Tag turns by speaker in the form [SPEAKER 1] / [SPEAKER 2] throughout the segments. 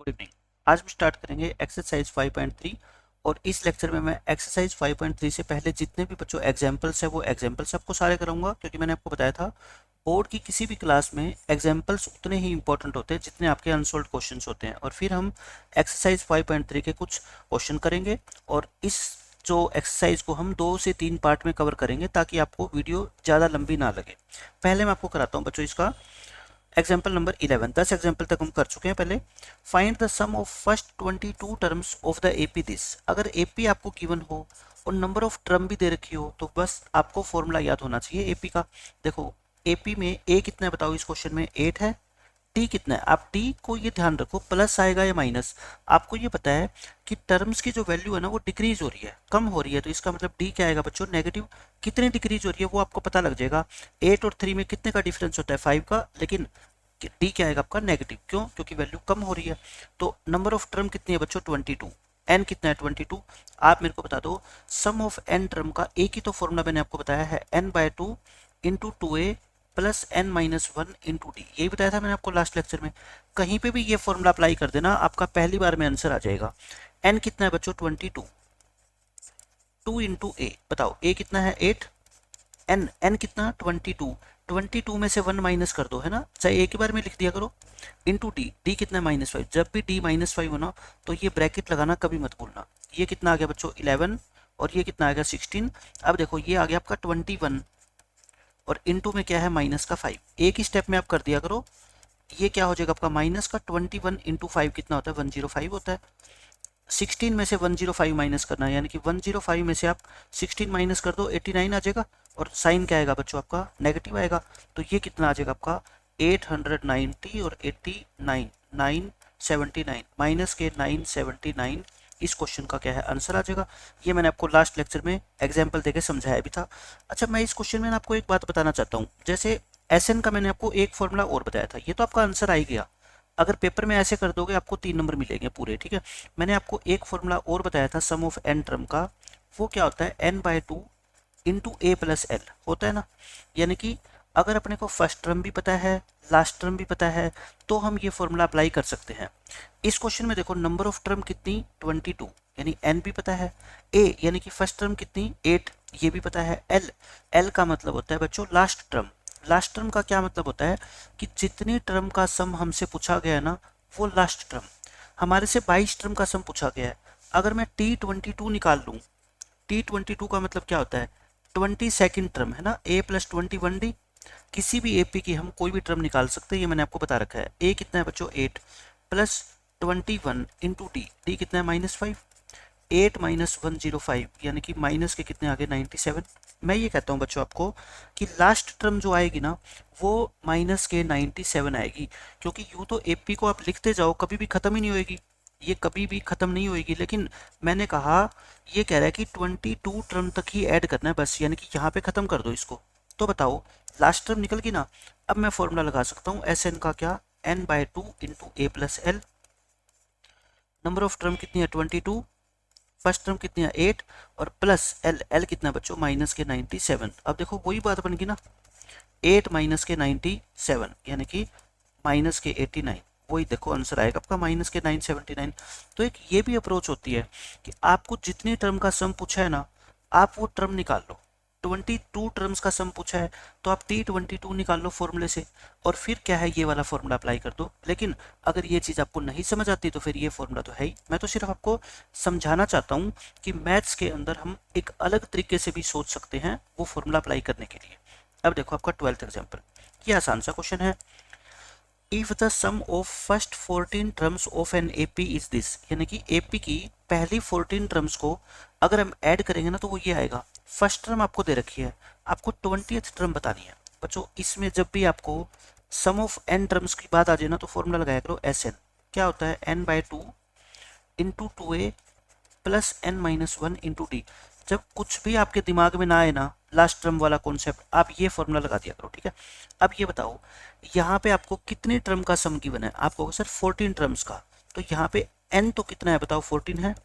[SPEAKER 1] Good evening. आज हम start करेंगे एक्सरसाइज 5.3 और इस लेक्चर में मैं एक्सरसाइज 5.3 से पहले जितने भी बच्चों एग्जाम्पल्स है वो एग्जाम्पल्स आपको सारे कराऊंगा, क्योंकि मैंने आपको बताया था बोर्ड की किसी भी क्लास में एग्जाम्पल्स उतने ही इंपॉर्टेंट होते हैं जितने आपके अनसोल्ड क्वेश्चंस होते हैं। और फिर हम एक्सरसाइज 5.3 के कुछ क्वेश्चन करेंगे और इस जो एक्सरसाइज को हम 2 से 3 पार्ट में कवर करेंगे ताकि आपको वीडियो ज़्यादा लंबी ना लगे। पहले मैं आपको कराता हूँ बच्चों इसका एग्जाम्पल नंबर 11। 10 एग्जाम्पल तक हम कर चुके हैं। पहले find the sum of first 22 terms of the AP this. अगर एपी आपको गिवन हो और नंबर ऑफ टर्म भी दे रखी हो तो बस आपको फॉर्मूला याद होना चाहिए एपी का। देखो एपी में ए कितना है बताओ, इस क्वेश्चन में 8 है। टी कितना है, आप टी को ये ध्यान रखो प्लस आएगा या माइनस। आपको ये पता है कि टर्म्स की जो वैल्यू है ना वो डिक्रीज हो रही है, कम हो रही है, तो इसका मतलब डी क्या आएगा बच्चों, नेगेटिव। कितनी डिक्रीज हो रही है वो आपको पता लग जाएगा। 8 और 3 में कितने का डिफरेंस होता है, 5 का, लेकिन डी क्या आएगा आपका नेगेटिव। क्यों? क्योंकि वैल्यू कम हो रही है। तो नंबर ऑफ टर्म कितनी है बच्चों, 22। एन कितना है, 22। आप मेरे को बता दो सम ऑफ एन टर्म का। एक ही तो फॉर्मूला मैंने आपको बताया है, n/2 into 2a plus n-1 into D. यही बताया था मैंने आपको लास्ट लेक्चर में। कहीं पे भी ये फॉर्मूला अप्लाई कर देना, आपका पहली बार में आंसर आ जाएगा। एन कितना है बच्चों, 22। 2 इंटू ए, बताओ ए कितना है, 8। एन कितना, 22। 22 में से 1 माइनस कर दो, है ना, चाहे एक ही बार में लिख दिया करो। इंटू डी, डी कितना है, -5। जब भी डी -5 हो ना तो ये ब्रैकेट लगाना कभी मत भूलना। ये कितना आ गया बच्चों, 11, और ये कितना आ गया, 16। अब देखो ये आ गया आपका 21 और इंटू में क्या है, माइनस का 5। एक ही स्टेप में आप कर दिया करो। ये क्या हो जाएगा आपका, माइनस का 21 इंटू 5 कितना होता है, 105 होता है। 16 में से 105 माइनस करना है, यानी कि 105 में से आप 16 माइनस कर दो, 89 आ जाएगा। और साइन क्या आएगा बच्चों आपका, नेगेटिव आएगा। तो ये कितना आ जाएगा आपका, 890 और 89, 979 माइनस के 979। इस क्वेश्चन का क्या है, आंसर आ जाएगा। ये मैंने आपको लास्ट लेक्चर में एग्जाम्पल देके समझाया भी था। अच्छा, मैं इस क्वेश्चन में आपको एक बात बताना चाहता हूँ। जैसे एसएन का मैंने आपको एक फॉर्मूला और बताया था, ये तो आपका आंसर आ ही गया। अगर पेपर में ऐसे कर दोगे आपको 3 नंबर मिलेंगे पूरे, ठीक है। मैंने आपको एक फॉर्मूला और बताया था सम ऑफ एन टर्म का। वो क्या होता है, n/2 into A plus L होता है ना। यानी कि अगर अपने को फर्स्ट टर्म भी पता है, लास्ट टर्म भी पता है, तो हम ये फॉर्मूला अप्लाई कर सकते हैं। इस क्वेश्चन में देखो नंबर ऑफ टर्म कितनी, 22, यानी n भी पता है। ए यानी कि फर्स्ट टर्म कितनी, 8, ये भी पता है। एल, एल का मतलब होता है बच्चों लास्ट टर्म। लास्ट टर्म का क्या मतलब होता है कि जितनी टर्म का सम हमसे पूछा गया है ना वो लास्ट टर्म। हमारे से 22 टर्म का सम पूछा गया है। अगर मैं T22 निकाल लूँ, T22 का मतलब क्या होता है, 22nd टर्म, है ना, A प्लस 21D। किसी भी एपी की हम कोई भी टर्म निकाल सकते हैं, ये मैंने आपको बता रखा है। ए कितना है बच्चों, 8 प्लस 21 इंटू डी, डी कितना है, -5। 8 माइनस 105 यानी कि माइनस के कितने आगे, 97। मैं ये कहता हूँ बच्चों आपको कि लास्ट टर्म जो आएगी ना वो माइनस के 97 आएगी, क्योंकि यूँ तो एपी को आप लिखते जाओ कभी भी खत्म ही नहीं होएगी, ये कभी भी खत्म नहीं होएगी। लेकिन मैंने कहा ये कह रहा है कि 22 टर्म तक ही ऐड करना है बस, यानी कि यहाँ पे खत्म कर दो इसको। तो बताओ लास्ट टर्म निकल गई ना। अब मैं फॉर्मूला लगा सकता हूँ एस एन का, क्या, n/2 into A plus L. Number of term कितनी है, 22। फर्स्ट टर्म कितनी है, 8, और प्लस एल, एल कितना बच्चों, माइनस के 97। अब देखो वही बात बन गई ना, 8 माइनस के 97 यानी कि माइनस के 89। वही देखो आंसर आएगा आपका माइनस के 979। तो एक ये भी अप्रोच होती है कि आपको जितनी टर्म का सम पूछा है ना आप वो टर्म निकाल लो। 22 टर्म्स का सम पूछा है तो आप T22 निकाल लो फॉर्मूले से, और फिर क्या है, ये वाला फॉर्मूला अप्लाई कर दो। लेकिन अगर ये चीज़ आपको नहीं समझ आती तो फिर ये फॉर्मूला तो है ही। मैं तो सिर्फ आपको समझाना चाहता हूँ कि मैथ्स के अंदर हम एक अलग तरीके से भी सोच सकते हैं वो फॉर्मूला अप्लाई करने के लिए। अब देखो आपका 12th एग्जाम्पल, ये आसान सा क्वेश्चन है। If the sum of first 14 terms of an AP is this, यानी कि एपी की पहली 14 टर्म्स को अगर हम ऐड करेंगे ना तो वो ये आएगा। फर्स्ट टर्म आपको दे रखी है, आपको 20th टर्म बतानी है बच्चों। इसमें जब भी आपको सम ऑफ एन टर्म्स की बात आ जाए ना तो फॉर्मूला लगाया करो एस एन। क्या होता है, n/2 into 2a plus n-1 into D. जब कुछ भी आपके दिमाग में ना आए ना लास्ट टर्म वाला कॉन्सेप्ट, आप ये फॉर्मूला लगा दिया करो, ठीक है। अब ये बताओ यहाँ पे आपको कितने टर्म का सम गिवन है, आपको सर 14 टर्म्स का। तो यहाँ पे n तो कितना है बताओ, 14 है,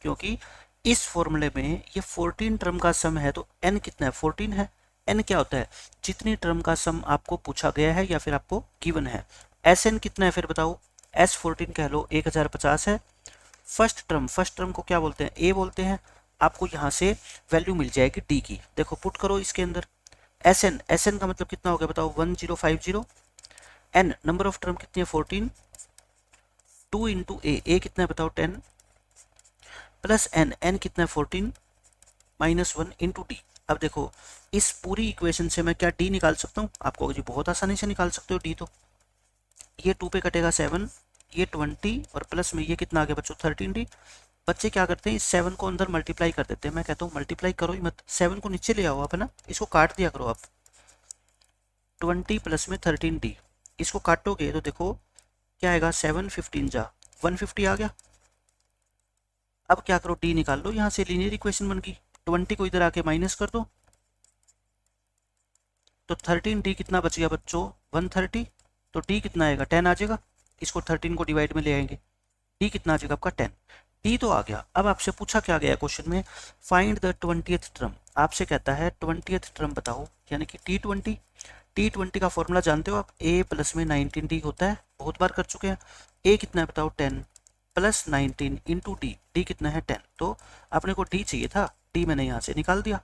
[SPEAKER 1] क्योंकि इस फॉर्मूले में ये 14 टर्म का सम है तो n कितना है, 14 है। n क्या होता है, जितनी टर्म का सम आपको पूछा गया है या फिर आपको गिवन है। एस एन कितना है फिर बताओ, S14 कह लो 1050 है। फर्स्ट टर्म को क्या बोलते हैं, ए बोलते हैं। आपको यहाँ से वैल्यू मिल जाएगी डी की, देखो पुट करो इसके अंदर। एस एन का मतलब कितना हो गया बताओ, 1050। एन नंबर ऑफ टर्म कितनी है 14, 2 इंटू ए कितना है बताओ 10, प्लस एन कितना है 14 माइनस 1 इंटू डी। अब देखो इस पूरी इक्वेशन से मैं क्या डी निकाल सकता हूँ, आपको जी बहुत आसानी से निकाल सकते हो डी। तो ये 2 पे कटेगा 7, ये 20 और प्लस में ये कितना आ गया बच्चों 13 डी। बच्चे क्या करते हैं, इस 7 को अंदर मल्टीप्लाई कर देते हैं। मैं कहता हूँ मल्टीप्लाई करो ही मत, 7 को नीचे ले आओ आप, है ना, इसको काट दिया करो आप। 20 प्लस में 13 डी, इसको काटोगे तो देखो क्या आएगा, 7 15 जा 150 आ गया। अब क्या करो, डी निकाल लो, यहाँ से लीनियर इक्वेशन बन गई। 20 को इधर आके माइनस कर दो, तो 13 डी कितना बच गया बच्चों 130। तो डी कितना आएगा 10 आ जाएगा। इसको 13 को डिवाइड में ले आएंगे, डी कितना आ जाएगा आपका 10। डी तो आ गया। अब आपसे पूछा क्या गया क्वेश्चन में, फाइंड द 20th टर्म। आपसे कहता है 20th टर्म बताओ, यानी कि T20 का फॉर्मूला जानते हो आप, a प्लस में 19d होता है, बहुत बार कर चुके हैं। a कितना है बताओ 10 प्लस 19 इंटू डी कितना है 10। तो अपने को d चाहिए था, d मैंने यहाँ से निकाल दिया।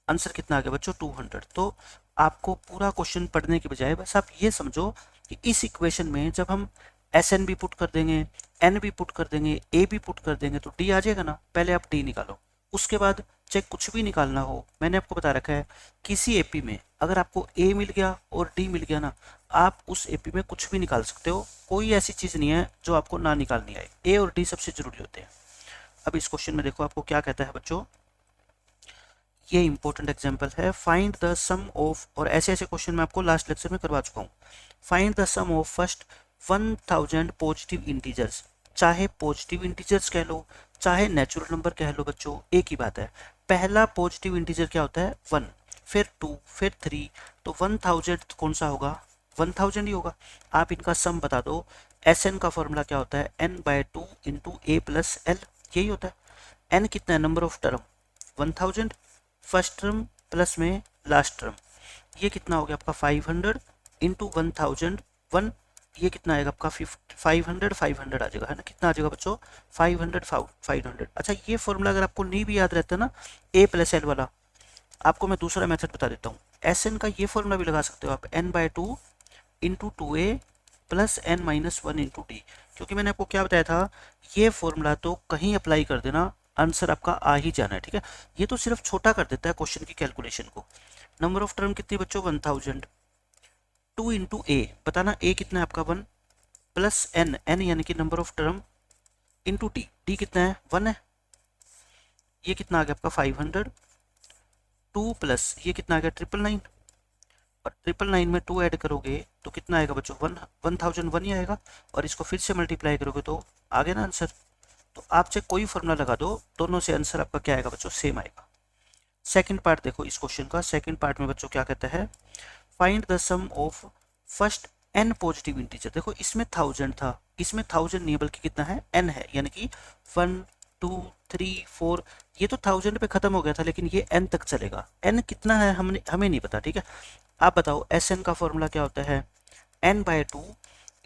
[SPEAKER 1] आंसर कितना आ गया बच्चों 200। तो आपको पूरा क्वेश्चन पढ़ने के बजाय बस आप ये समझो कि इस इक्वेशन में जब हम एस एन भी पुट कर देंगे, एन भी पुट कर देंगे, ए भी पुट कर देंगे तो डी आ जाएगा ना। पहले आप डी निकालो, उसके बाद चाहे कुछ भी निकालना हो, मैंने आपको बता रखा है किसी एपी में अगर आपको ए मिल गया और डी मिल गया ना, आप उस एपी में कुछ भी निकाल सकते हो। कोई ऐसी चीज़ नहीं है जो आपको ना निकालनी आए, ए और डी सबसे जरूरी होते हैं। अब इस क्वेश्चन में देखो आपको क्या कहता है बच्चों, ये इंपॉर्टेंट एग्जांपल है, फाइंड द सम ऑफ, और ऐसे ऐसे क्वेश्चन मैं आपको लास्ट लेक्चर में करवा चुका हूँ। Find the sum of first 1000 positive integers. चाहे पॉजिटिव इंटीजर्स कह लो चाहे नेचुरल नंबर कह लो बच्चों, एक ही बात है। पहला पॉजिटिव इंटीजर क्या होता है 1, फिर 2, फिर 3, तो 1000 कौन सा होगा 1000 ही होगा। आप इनका सम बता दो। एस एन का फॉर्मूला क्या होता है, n/2 into A plus L, यही होता है। एन कितना है number of term 1000, first term plus में लास्ट टर्म, ये कितना हो गया आपका 500 इंटू 1001, ये कितना आएगा आपका 500 आ जाएगा, है ना। कितना आ जाएगा बच्चों 500। अच्छा ये फॉर्मूला अगर आपको नहीं भी याद रहता ना ए प्लस एल वाला, आपको मैं दूसरा मेथड बता देता हूँ। एस एन का ये फॉर्मूला भी लगा सकते हो आप, n/2 into 2a plus n-1 into D. क्योंकि मैंने आपको क्या बताया था, ये फॉर्मूला तो कहीं अप्लाई कर देना, आंसर आपका आ ही जाना है, ठीक है। ये तो सिर्फ छोटा कर देता है क्वेश्चन की कैलकुलेशन को। नंबर ऑफ टर्म कितनी बच्चों 1000, 2 इंटू ए, बताना ए कितना है आपका 1, प्लस एन यानी कि number of term into D कितना है 1 है, ये कितना आ गया आपका 500, 2 प्लस ये कितना आ गया 999, और 999 में 2 ऐड करोगे तो कितना आएगा बच्चों 1001 ही आएगा, और इसको फिर से मल्टीप्लाई करोगे तो आ गया ना आंसर। तो आप चाहे कोई फॉर्मूला लगा दो, दोनों से आंसर आपका क्या आएगा बच्चों सेम आएगा। सेकंड पार्ट देखो इस क्वेश्चन का, सेकंड पार्ट में बच्चों क्या कहता है, find the sum of first n positive integer. देखो इसमें 1000 था, इसमें 1000 नहीं है बल्कि कितना है n है, यानी कि 1 2 3 4, ये तो 1000 पे खत्म हो गया था लेकिन ये n तक चलेगा। n कितना है हमें नहीं पता, ठीक है। आप बताओ एस एन का फॉर्मूला क्या होता है, n/2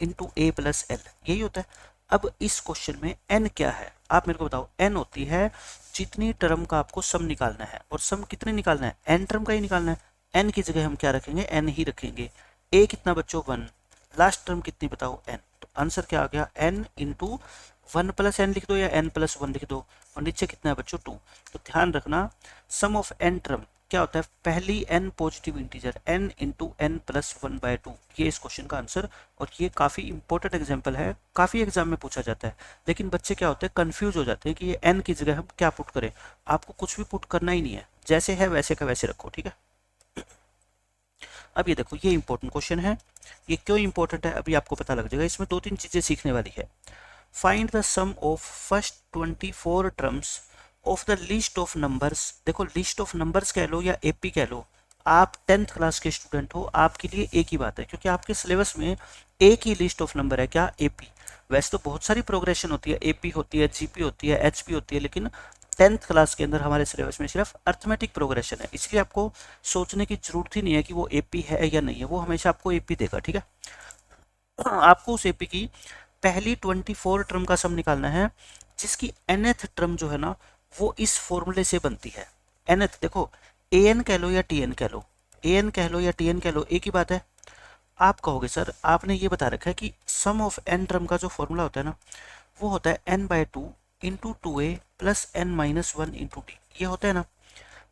[SPEAKER 1] into A plus L, यही होता है। अब इस क्वेश्चन में n क्या है आप मेरे को बताओ, n होती है जितनी टर्म का आपको सम निकालना है, और सम कितने निकालना है n टर्म का ही निकालना है। n की जगह हम क्या रखेंगे n ही रखेंगे। a कितना बच्चों 1, लास्ट टर्म कितनी बताओ n, तो आंसर क्या आ गया n इंटू 1 प्लस एन लिख दो या n प्लस 1 लिख दो, और नीचे कितना है बच्चों 2। तो ध्यान रखना सम ऑफ n टर्म क्या होता है, पहली n positive integer n into n plus 1/2, ये इस क्वेश्चन का आंसर। और ये काफ़ी इंपॉर्टेंट एग्जांपल है, काफ़ी एग्जाम में पूछा जाता है, लेकिन बच्चे क्या होते हैं कंफ्यूज हो जाते हैं कि ये n की जगह हम क्या पुट करें। आपको कुछ भी पुट करना ही नहीं है, जैसे है वैसे का वैसे रखो, ठीक है। अब ये देखो ये इंपॉर्टेंट क्वेश्चन है, ये क्यों इंपॉर्टेंट है अभी आपको पता लग जाएगा। इसमें 2-3 चीज़ें सीखने वाली है। Find the sum of first 24 terms of the list of numbers. देखो लिस्ट ऑफ नंबर्स कह लो या एपी कह लो, आप 10th क्लास के स्टूडेंट हो, आपके लिए एक ही बात है, क्योंकि आपके सिलेबस में एक ही लिस्ट ऑफ नंबर है, क्या एपी। वैसे तो बहुत सारी प्रोग्रेशन होती है, एपी होती है, जीपी होती है, एचपी होती है, लेकिन 10th क्लास के अंदर हमारे सिलेबस में सिर्फ अर्थमेटिक प्रोग्रेशन है, इसलिए आपको सोचने की जरूरत ही नहीं है कि वो एपी है या नहीं है, वो हमेशा आपको एपी देगा, ठीक है। आपको उस एपी की पहली 24 टर्म का सम निकालना है जिसकी nth टर्म जो है ना वो इस फॉर्मूले से बनती है। nth देखो, an कह लो या tn कह लो, an कह लो या tn कह लो, एक ही बात है। आप कहोगे सर आपने ये बता रखा है कि सम ऑफ n टर्म का जो फॉर्मूला होता है ना वो होता है n/2 into 2a plus n-1 into T, ये होता है ना।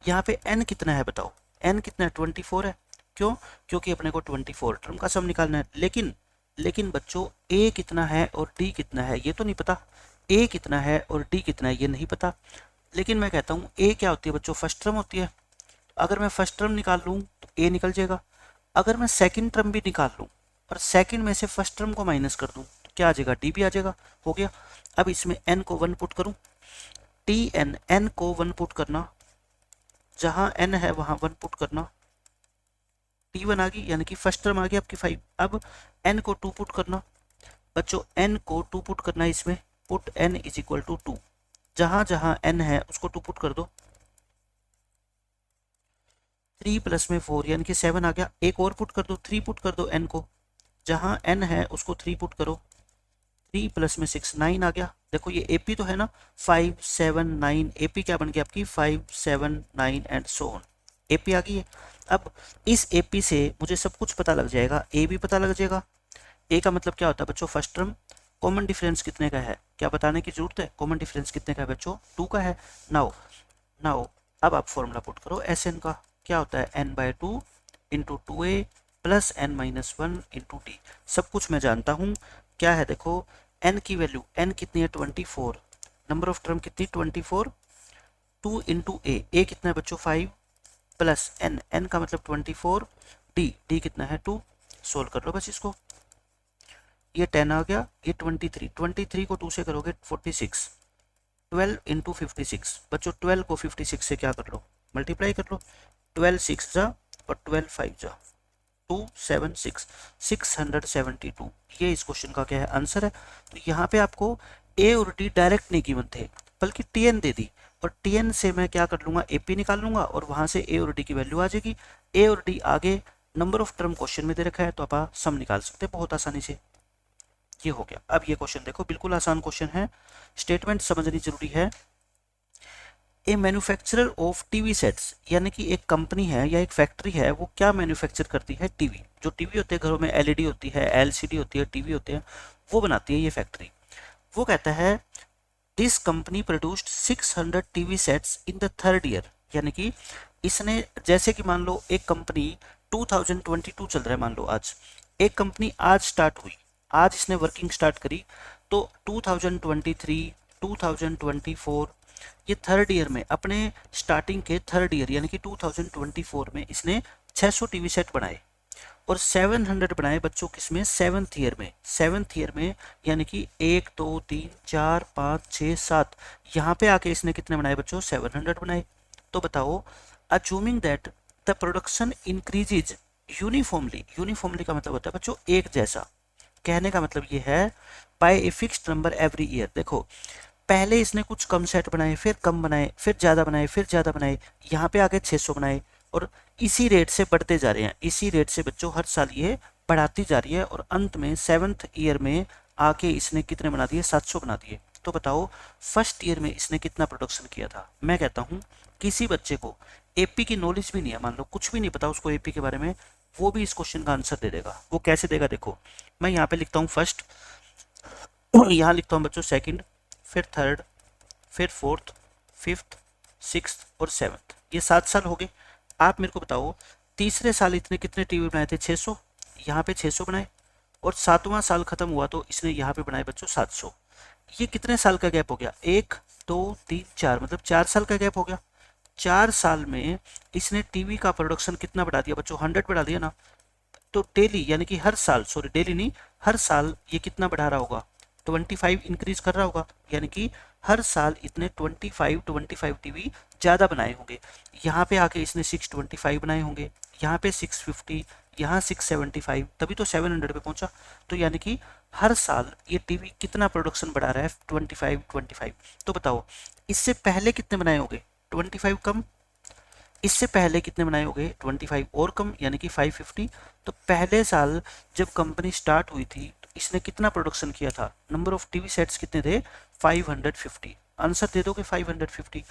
[SPEAKER 1] यहाँ पे n कितना है बताओ, n कितना है 24 है। क्यों? क्योंकि अपने को 24 टर्म का सम निकालना है। लेकिन बच्चों a कितना है और d कितना है ये तो नहीं पता, a कितना है और d कितना है ये नहीं पता। लेकिन मैं कहता हूँ a क्या होती है बच्चों, फर्स्ट टर्म होती है। अगर मैं फर्स्ट टर्म निकाल लूँ तो a निकल जाएगा। अगर मैं सेकंड टर्म भी निकाल लूँ और सेकंड में से फर्स्ट टर्म को माइनस कर दूँ तो क्या आ जाएगा, d भी आ जाएगा। हो गया। अब इसमें n को 1 पुट करूँ, tn, n को 1 पुट करना, जहां n है वहां 1 पुट करना, t1 आ गई यानी कि फर्स्ट टर्म आ गई आपकी 5। अब n को 2 पुट करना बच्चों, n को 2 पुट करना है इसमें, put n is equal to 2, जहां जहां n है उसको 2 पुट कर दो। 3 प्लस में 4 यानी कि 7 आ गया। एक और पुट कर दो, 3 पुट कर दो n को, जहां n है उसको 3 पुट करो। 3 प्लस में 6 9 आ गया। देखो ये AP तो है ना, 5 7 9, AP क्या बन गया आपकी 5 7 9 एंड सो ऑन, AP आ गई है। अब इस AP से मुझे सब कुछ पता लग जाएगा, A भी पता लग जाएगा। A का मतलब क्या होता है बच्चों, फर्स्ट टर्म। कॉमन डिफरेंस कितने का है क्या बताने की जरूरत है, कॉमन डिफरेंस कितने का है बच्चों, 2 का है। नाउ नाउ अब आप फॉर्मूला पुट करो Sn का, क्या होता है n/2 into 2a plus n-1 into T. सब कुछ मैं जानता हूँ क्या है। देखो n की वैल्यू, n कितनी है 24, नंबर ऑफ टर्म कितनी 24, 2 इंटू a कितना है बच्चों 5 प्लस n का मतलब 24, d कितना है 2। सोल्व कर लो बस इसको, ये 10 आ गया, ये 23 को 2 से करोगे 46, 12 इंटू 56 बच्चों, 12 को 56 से क्या कर लो, मल्टीप्लाई कर लो। 12 6 जा और 12 5 जा, 276, 672, ये इस क्वेश्चन का क्या है आंसर है। तो यहाँ पे आपको ए और डी डायरेक्ट नहीं गिवन थे बल्कि टीएन दे दी, और टीएन से मैं क्या कर लूंगा, एपी निकाल लूंगा और वहां से ए और डी की वैल्यू आ जाएगी। ए और डी आगे नंबर ऑफ टर्म क्वेश्चन में दे रखा है तो आप सम निकाल सकते हैं बहुत आसानी से। ये हो गया। अब ये क्वेश्चन देखो, बिल्कुल आसान क्वेश्चन है, स्टेटमेंट समझनी जरूरी है। ए मैन्युफैक्चरर ऑफ टीवी सेट्स, यानी कि एक कंपनी है या एक फैक्ट्री है, वो क्या मैन्युफैक्चर करती है, टीवी। जो टीवी होते हैं घरों में, एलईडी होती है, एलसीडी होती है, टीवी होते हैं, वो बनाती है ये फैक्ट्री। वो कहता है this company produced 600 TV sets in the third year, यानी कि इसने, जैसे कि मान लो एक कंपनी 2022 चल रहा है, मान लो आज एक कंपनी आज स्टार्ट हुई, आज इसने वर्किंग स्टार्ट करी, तो 2023 2024 ये थर्ड ईयर में, अपने स्टार्टिंग के थर्ड ईयर यानी कि 2024 में इसने 600 टीवी सेट बनाए और 700 बनाए बच्चों किसमें, सेवन्थ ईयर में। सेवन्थ ईयर में यानी कि 1 2 3 4 5 6 7, यहाँ पे आके इसने कितने बनाए बच्चों, 700 बनाए। तो बताओ, assuming that the production increases uniformly, uniformly का मतलब होता है बच्चों एक जैसा, कहने का मतलब ये है by a fixed number every year. देखो पहले इसने कुछ कम सेट बनाए, फिर कम बनाए, फिर ज़्यादा बनाए, फिर ज़्यादा बनाए, यहाँ पे आगे 600 बनाए और इसी रेट से बढ़ते जा रहे हैं। इसी रेट से बच्चों हर साल ये बढ़ाती जा रही है और अंत में सेवन्थ ईयर में आके इसने कितने बना दिए, 700 बना दिए। तो बताओ फर्स्ट ईयर में इसने कितना प्रोडक्शन किया था। मैं कहता हूँ किसी बच्चे को एपी की नॉलेज भी नहीं है, मान लो कुछ भी नहीं पता उसको एपी के बारे में, वो भी इस क्वेश्चन का आंसर दे देगा। वो कैसे देगा, देखो मैं यहाँ पे लिखता हूँ फर्स्ट, यहाँ लिखता हूँ बच्चों सेकंड, फिर थर्ड, फिर फोर्थ, फिफ्थ, सिक्स्थ और सेवन्थ, ये 7 साल हो गए। आप मेरे को बताओ तीसरे साल इतने कितने टीवी बनाए थे, 600, यहाँ पे 600 बनाए, और 7वां साल खत्म हुआ तो इसने यहाँ पे बनाए बच्चों 700। ये कितने साल का गैप हो गया, 1 2 3 4, मतलब 4 साल का गैप हो गया। 4 साल में इसने टीवी का प्रोडक्शन कितना बढ़ा दिया बच्चों, 100 बढ़ा दिया ना। तो डेली यानी कि हर साल, सॉरी डेली नहीं, हर साल ये कितना बढ़ा रहा होगा, 25 इंक्रीज कर रहा होगा, यानी कि हर साल इतने 25 टीवी ज़्यादा बनाए होंगे। यहाँ पे आके इसने 625 बनाए होंगे, यहाँ पे 650, यहाँ 675, तभी तो 700 पे पहुंचा। तो यानी कि हर साल ये टीवी कितना प्रोडक्शन बढ़ा रहा है, 25। तो बताओ इससे पहले कितने बनाए होंगे, 25 कम, इससे पहले कितने बनाए होंगे, 25 और कम, यानी कि 550। तो पहले साल जब कंपनी स्टार्ट हुई थी तो इसने कितना प्रोडक्शन किया था, नंबर ऑफ टीवी सेट्स कितने थे 550। आंसर दे दोगे 550।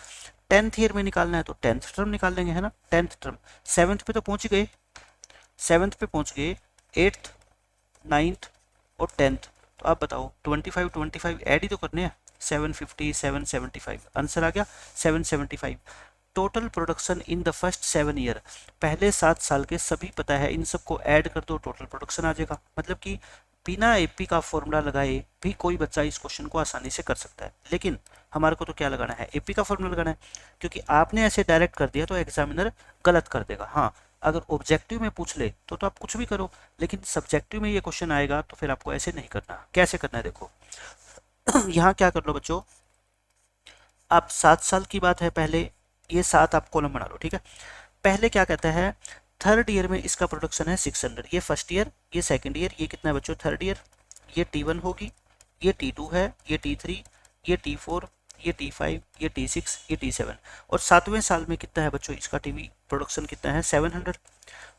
[SPEAKER 1] 10th ईयर में निकालना है तो 10th टर्म निकाल लेंगे, है ना, 10th टर्म। 7th पे तो पहुंच गए, 7th पे पहुंच गए, 8th 9th और 10th। तो आप बताओ 25 ऐड ही तो करने हैं, 750 775, आंसर आ गया 775। Total production in the first 7 year, पहले 7 साल के सभी पता है, इन सबको ऐड कर दो टोटल प्रोडक्शन आ जाएगा। मतलब कि बिना एपी का फॉर्मूला लगाए भी कोई बच्चा इस क्वेश्चन को आसानी से कर सकता है, लेकिन हमारे को तो क्या लगाना है, एपी का फॉर्मूला लगाना है, क्योंकि आपने ऐसे डायरेक्ट कर दिया तो एग्जामिनर गलत कर देगा। हाँ, अगर ऑब्जेक्टिव में पूछ ले तो आप कुछ भी करो, लेकिन सब्जेक्टिव में ये क्वेश्चन आएगा तो फिर आपको ऐसे नहीं करना। कैसे करना है देखो, यहाँ क्या कर लो बच्चों, आप 7 साल की बात है, पहले ये 7 आप कॉलम बना लो, ठीक है। पहले क्या कहता है, थर्ड ईयर में इसका प्रोडक्शन है 600, ये फर्स्ट ईयर, ये सेकंड ईयर, ये कितना है बच्चों थर्ड ईयर, ये T1 होगी, ये T2 है, ये T3, ये T4, ये T5, ये T6, ये T7, और 7वें साल में कितना है बच्चों इसका टीवी प्रोडक्शन कितना है 700।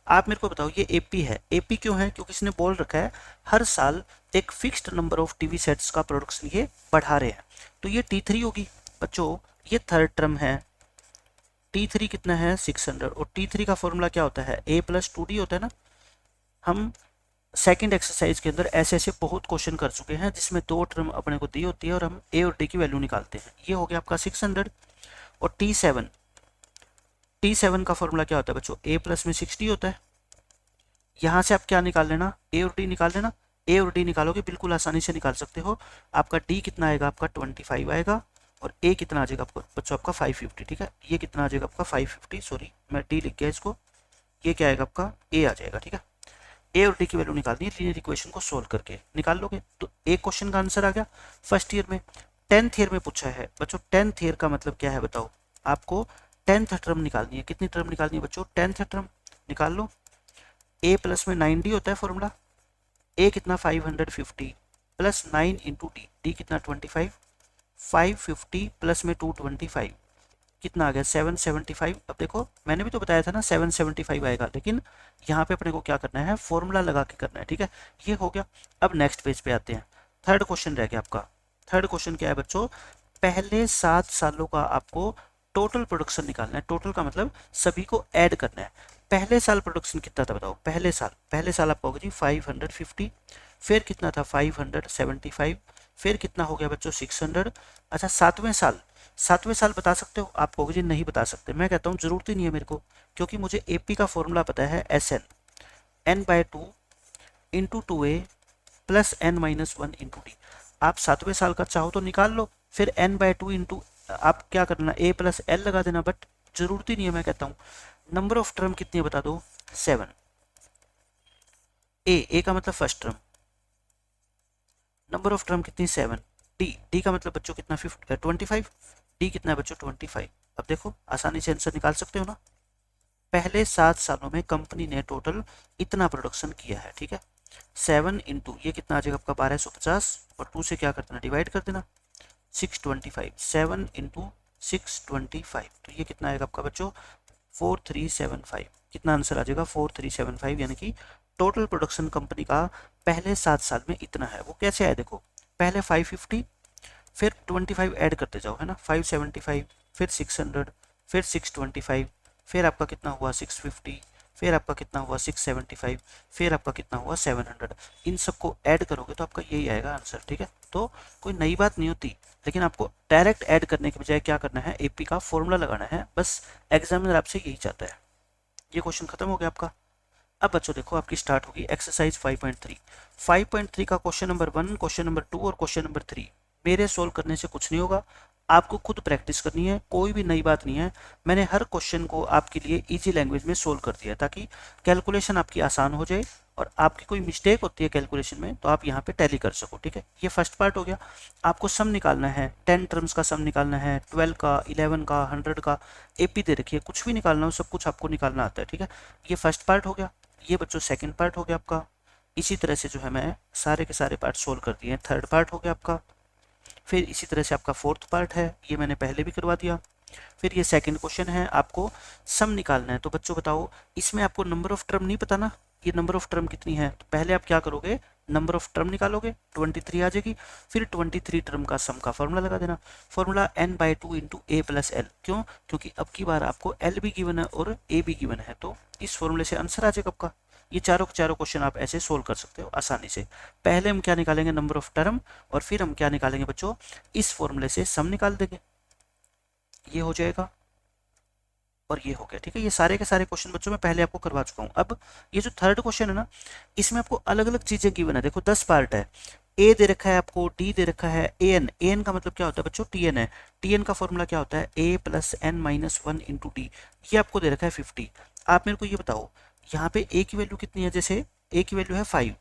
[SPEAKER 1] आप मेरे को बताओ ये एपी है, एपी क्यों है, क्योंकि इसने बोल रखा है हर साल एक fixed number of TV sets का प्रोडक्शन ये बढ़ा रहे हैं। तो ये T3 होगी बच्चों, ये थर्ड टर्म है, T3 कितना है 600, और T3 का फॉर्मूला क्या होता है, A+2D होता है ना। हम सेकंड एक्सरसाइज के अंदर ऐसे ऐसे बहुत क्वेश्चन कर चुके हैं जिसमें 2 टर्म अपने को दी होती है और हम ए और डी की वैल्यू निकालते हैं। ये हो गया आपका 600। और T7 का फॉर्मूला क्या होता है बच्चों, A+ में 60 होता है। यहाँ से आप क्या निकाल लेना, ए और डी निकाल लेना, ए और डी निकालोगे बिल्कुल आसानी से निकाल सकते हो। आपका डी कितना आएगा, आपका 25 आएगा, और ए कितना आ जाएगा आपको बच्चों, आपका 550, ठीक है। ये कितना आ जाएगा आपका 550, सॉरी मैं डी लिख गया इसको, ये क्या आएगा आपका ए आ जाएगा, ठीक है। ए और डी की वैल्यू निकालनी है, लीनियर इक्वेशन को सोल्व करके निकाल लोगे तो एक क्वेश्चन का आंसर आ गया फर्स्ट ईयर में। 10th ईयर में पूछा है बच्चों, 10th ईयर का मतलब क्या है बताओ, आपको 10th टर्म निकालनी है। कितनी टर्म निकालनी है बच्चों, 10th टर्म निकाल लो। A+ में 9D होता है फॉर्मूला, ए कितना 550 प्लस 9 इंटू डी, डी कितना 25, 550 प्लस में 225 कितना आ गया 775। अब देखो मैंने भी तो बताया था ना 775 आएगा, लेकिन यहाँ पे अपने को क्या करना है, फॉर्मूला लगा के करना है, ठीक है। ये हो गया। अब नेक्स्ट पेज पे आते हैं, थर्ड क्वेश्चन रह गया आपका। थर्ड क्वेश्चन क्या है बच्चों, पहले 7 सालों का आपको टोटल प्रोडक्शन निकालना है। टोटल का मतलब सभी को ऐड करना है। पहले साल प्रोडक्शन कितना था बताओ, पहले साल आपका होगा जी 550, फिर कितना था 575, फिर कितना हो गया बच्चों 600। अच्छा सातवें साल बता सकते हो आप, कहोगे जी नहीं बता सकते। मैं कहता हूँ जरूरत ही नहीं है मेरे को, क्योंकि मुझे एपी का फॉर्मूला पता है SN, n/2 into 2a plus n-1 into D. आप सातवें साल का चाहो तो निकाल लो, फिर n/2 इंटू आप क्या करना a+l लगा देना, बट जरूरत ही नहीं है। मैं कहता हूँ नंबर ऑफ टर्म कितनी है बता दो 7, ए का मतलब first term, number of term कितनी 7, डी का मतलब बच्चों कितना 25, डी कितना है बच्चों 25। अब देखो आसानी से आंसर निकाल सकते हो ना। पहले 7 सालों में कंपनी ने टोटल इतना प्रोडक्शन किया है, ठीक है। 7 इंटू ये कितना आ जाएगा आपका 1250, और 2 से क्या कर देना डिवाइड कर देना 625, 7 इंटू 625, तो ये कितना आएगा आपका बच्चों 4375। कितना आंसर आ जाएगा 4375, यानी कि टोटल प्रोडक्शन कंपनी का पहले 7 साल में इतना है। वो कैसे आया देखो, पहले 550 फिर 25 ऐड करते जाओ, है ना, 575 फिर 600 फिर 625, फिर आपका कितना हुआ 650, फिर आपका कितना हुआ 675, फिर आपका कितना हुआ 700। इन सबको ऐड करोगे तो आपका यही आएगा आंसर, ठीक है। तो कोई नई बात नहीं होती, लेकिन आपको डायरेक्ट ऐड करने के बजाय क्या करना है, एपी का फॉर्मूला लगाना है, बस एग्जामिनर आपसे यही चाहता है। ये क्वेश्चन खत्म हो गया आपका। अब बच्चों देखो आपकी स्टार्ट होगी एक्सरसाइज 5.3। 5.3 का क्वेश्चन नंबर 1, क्वेश्चन नंबर 2 और क्वेश्चन नंबर 3 मेरे सोल्व करने से कुछ नहीं होगा, आपको खुद प्रैक्टिस करनी है, कोई भी नई बात नहीं है। मैंने हर क्वेश्चन को आपके लिए इजी लैंग्वेज में सोल्व कर दिया ताकि कैलकुलेशन आपकी आसान हो जाए, और आपकी कोई मिस्टेक होती है कैलकुलेशन में तो आप यहाँ पे टैली कर सको, ठीक है। ये फर्स्ट पार्ट हो गया। आपको सम निकालना है, 10 टर्म्स का सम निकालना है, 12 का, 11 का, 100 का, एपी दे रखी है, कुछ भी निकालना हो सब कुछ आपको निकालना आता है, ठीक है। ये फर्स्ट पार्ट हो गया। ये बच्चों सेकंड पार्ट हो गया आपका। इसी तरह से जो है मैं सारे के सारे पार्ट सोल्व कर दिए हैं। थर्ड पार्ट हो गया आपका। फिर इसी तरह से आपका फोर्थ पार्ट है, ये मैंने पहले भी करवा दिया। फिर ये सेकंड क्वेश्चन है, आपको सम निकालना है। तो बच्चों बताओ, इसमें आपको नंबर ऑफ टर्म नहीं पता ना, ये नंबर ऑफ टर्म कितनी है, तो पहले आप क्या करोगे नंबर ऑफ टर्म निकालोगे 23 आ जाएगी। फिर 23 टर्म का सम का फॉर्मूला लगा देना, formula n/2 into A plus L. क्यों? क्योंकि अब की बार आपको एल भी गिवन है और ए भी गिवन है, तो इस फॉर्मूले से आंसर आ जाएगा आपका। ये चारों के चारों क्वेश्चन आप ऐसे सोल्व कर सकते हो आसानी से। पहले हम क्या निकालेंगे, नंबर ऑफ टर्म, और फिर हम क्या निकालेंगे बच्चों, इस फॉर्मूले से सम निकाल देंगे। ये हो जाएगा और ये हो गया। ठीक है, ये सारे के सारे क्वेश्चन बच्चों मैं पहले आपको करवा चुका हूँ। अब ये जो थर्ड क्वेश्चन है ना, इसमें आपको अलग अलग चीजें गिवन है। देखो 10 पार्ट है, ए दे रखा है आपको, डी दे रखा है, एन का मतलब क्या होता है बच्चों, टीएन है। टीएन का फॉर्मूला क्या होता है, A plus N minus 1 into D. ये आपको दे रखा है 50। आप मेरे को ये बताओ, यहाँ पे ए की वैल्यू कितनी है, जैसे ए की वैल्यू है 5,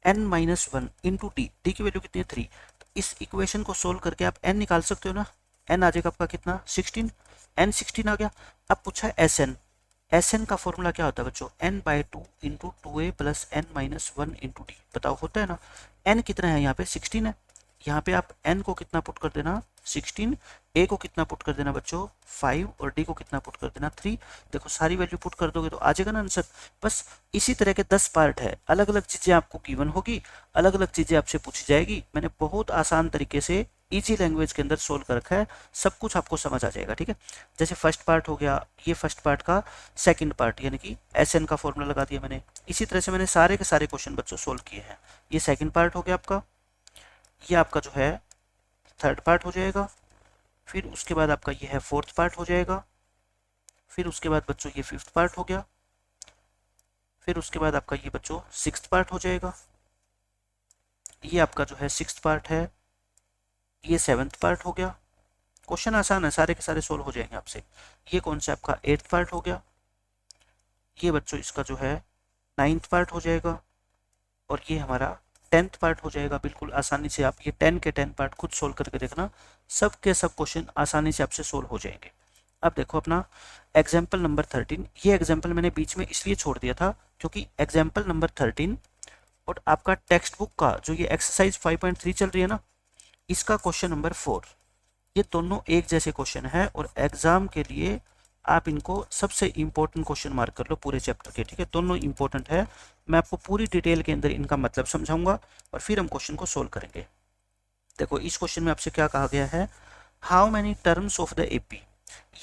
[SPEAKER 1] N minus 1 into D, D की वैल्यू कितनी है 3। तो इस इक्वेशन को सोल्व करके आप एन निकाल सकते हो ना। एन आ जाएगा आपका कितना, 16, एन 16 आ गया। अब पूछा है एस एन, एस एन का फॉर्मूला क्या होता है बच्चों, n/2 into 2a plus N minus 1 into D. बताओ होता है ना। n कितना है यहाँ पे, 16 है। यहाँ पे आप n को कितना पुट कर देना, 16, a को कितना पुट कर देना बच्चों 5, और d को कितना पुट कर देना 3। देखो सारी वैल्यू पुट कर दोगे तो आ जाएगा ना आंसर। बस इसी तरह के 10 पार्ट है, अलग अलग चीजें आपको गिवन होगी, अलग अलग चीजें आपसे पूछी जाएगी। मैंने बहुत आसान तरीके से इजी लैंग्वेज के अंदर सोल्व कर रखा है, सब कुछ आपको समझ आ जाएगा। ठीक है, जैसे फर्स्ट पार्ट हो गया, ये फर्स्ट पार्ट का सेकंड पार्ट, यानी कि एस एन का फॉर्मूला लगा दिया मैंने। इसी तरह से मैंने सारे के सारे क्वेश्चन बच्चों सोल्व किए हैं। ये सेकंड पार्ट हो गया आपका, ये आपका जो है थर्ड पार्ट हो जाएगा, फिर उसके बाद आपका ये है फोर्थ पार्ट हो जाएगा, फिर उसके बाद बच्चों ये फिफ्थ पार्ट हो गया, फिर उसके बाद आपका ये बच्चों सिक्स्थ पार्ट हो जाएगा, ये आपका जो है सिक्स्थ पार्ट है, ये सेवन्थ पार्ट हो गया। क्वेश्चन आसान है, सारे के सारे सोल्व हो जाएंगे आपसे। ये कौन सा आपका एट्थ पार्ट हो गया, ये बच्चों इसका जो है नाइन्थ पार्ट हो जाएगा, और ये हमारा 10th पार्ट हो जाएगा। बिल्कुल आसानी से आप ये 10 के 10 पार्ट खुद सोल्व करके देखना, सब के सब क्वेश्चन आसानी से आपसे सोल्व हो जाएंगे। अब देखो अपना एग्जाम्पल नंबर 13। ये एग्जाम्पल मैंने बीच में इसलिए छोड़ दिया था क्योंकि एग्जाम्पल नंबर 13 और आपका टेक्स्ट बुक का जो ये एक्सरसाइज 5.3 चल रही है ना, इसका क्वेश्चन नंबर 4, ये दोनों एक जैसे क्वेश्चन है, और एग्जाम के लिए आप इनको सबसे इंपॉर्टेंट क्वेश्चन मार्क कर लो पूरे चैप्टर के। ठीक है, दोनों इंपॉर्टेंट है। मैं आपको पूरी डिटेल के अंदर इनका मतलब समझाऊंगा और फिर हम क्वेश्चन को सोल्व करेंगे। देखो इस क्वेश्चन में आपसे क्या कहा गया है, how many terms of the AP.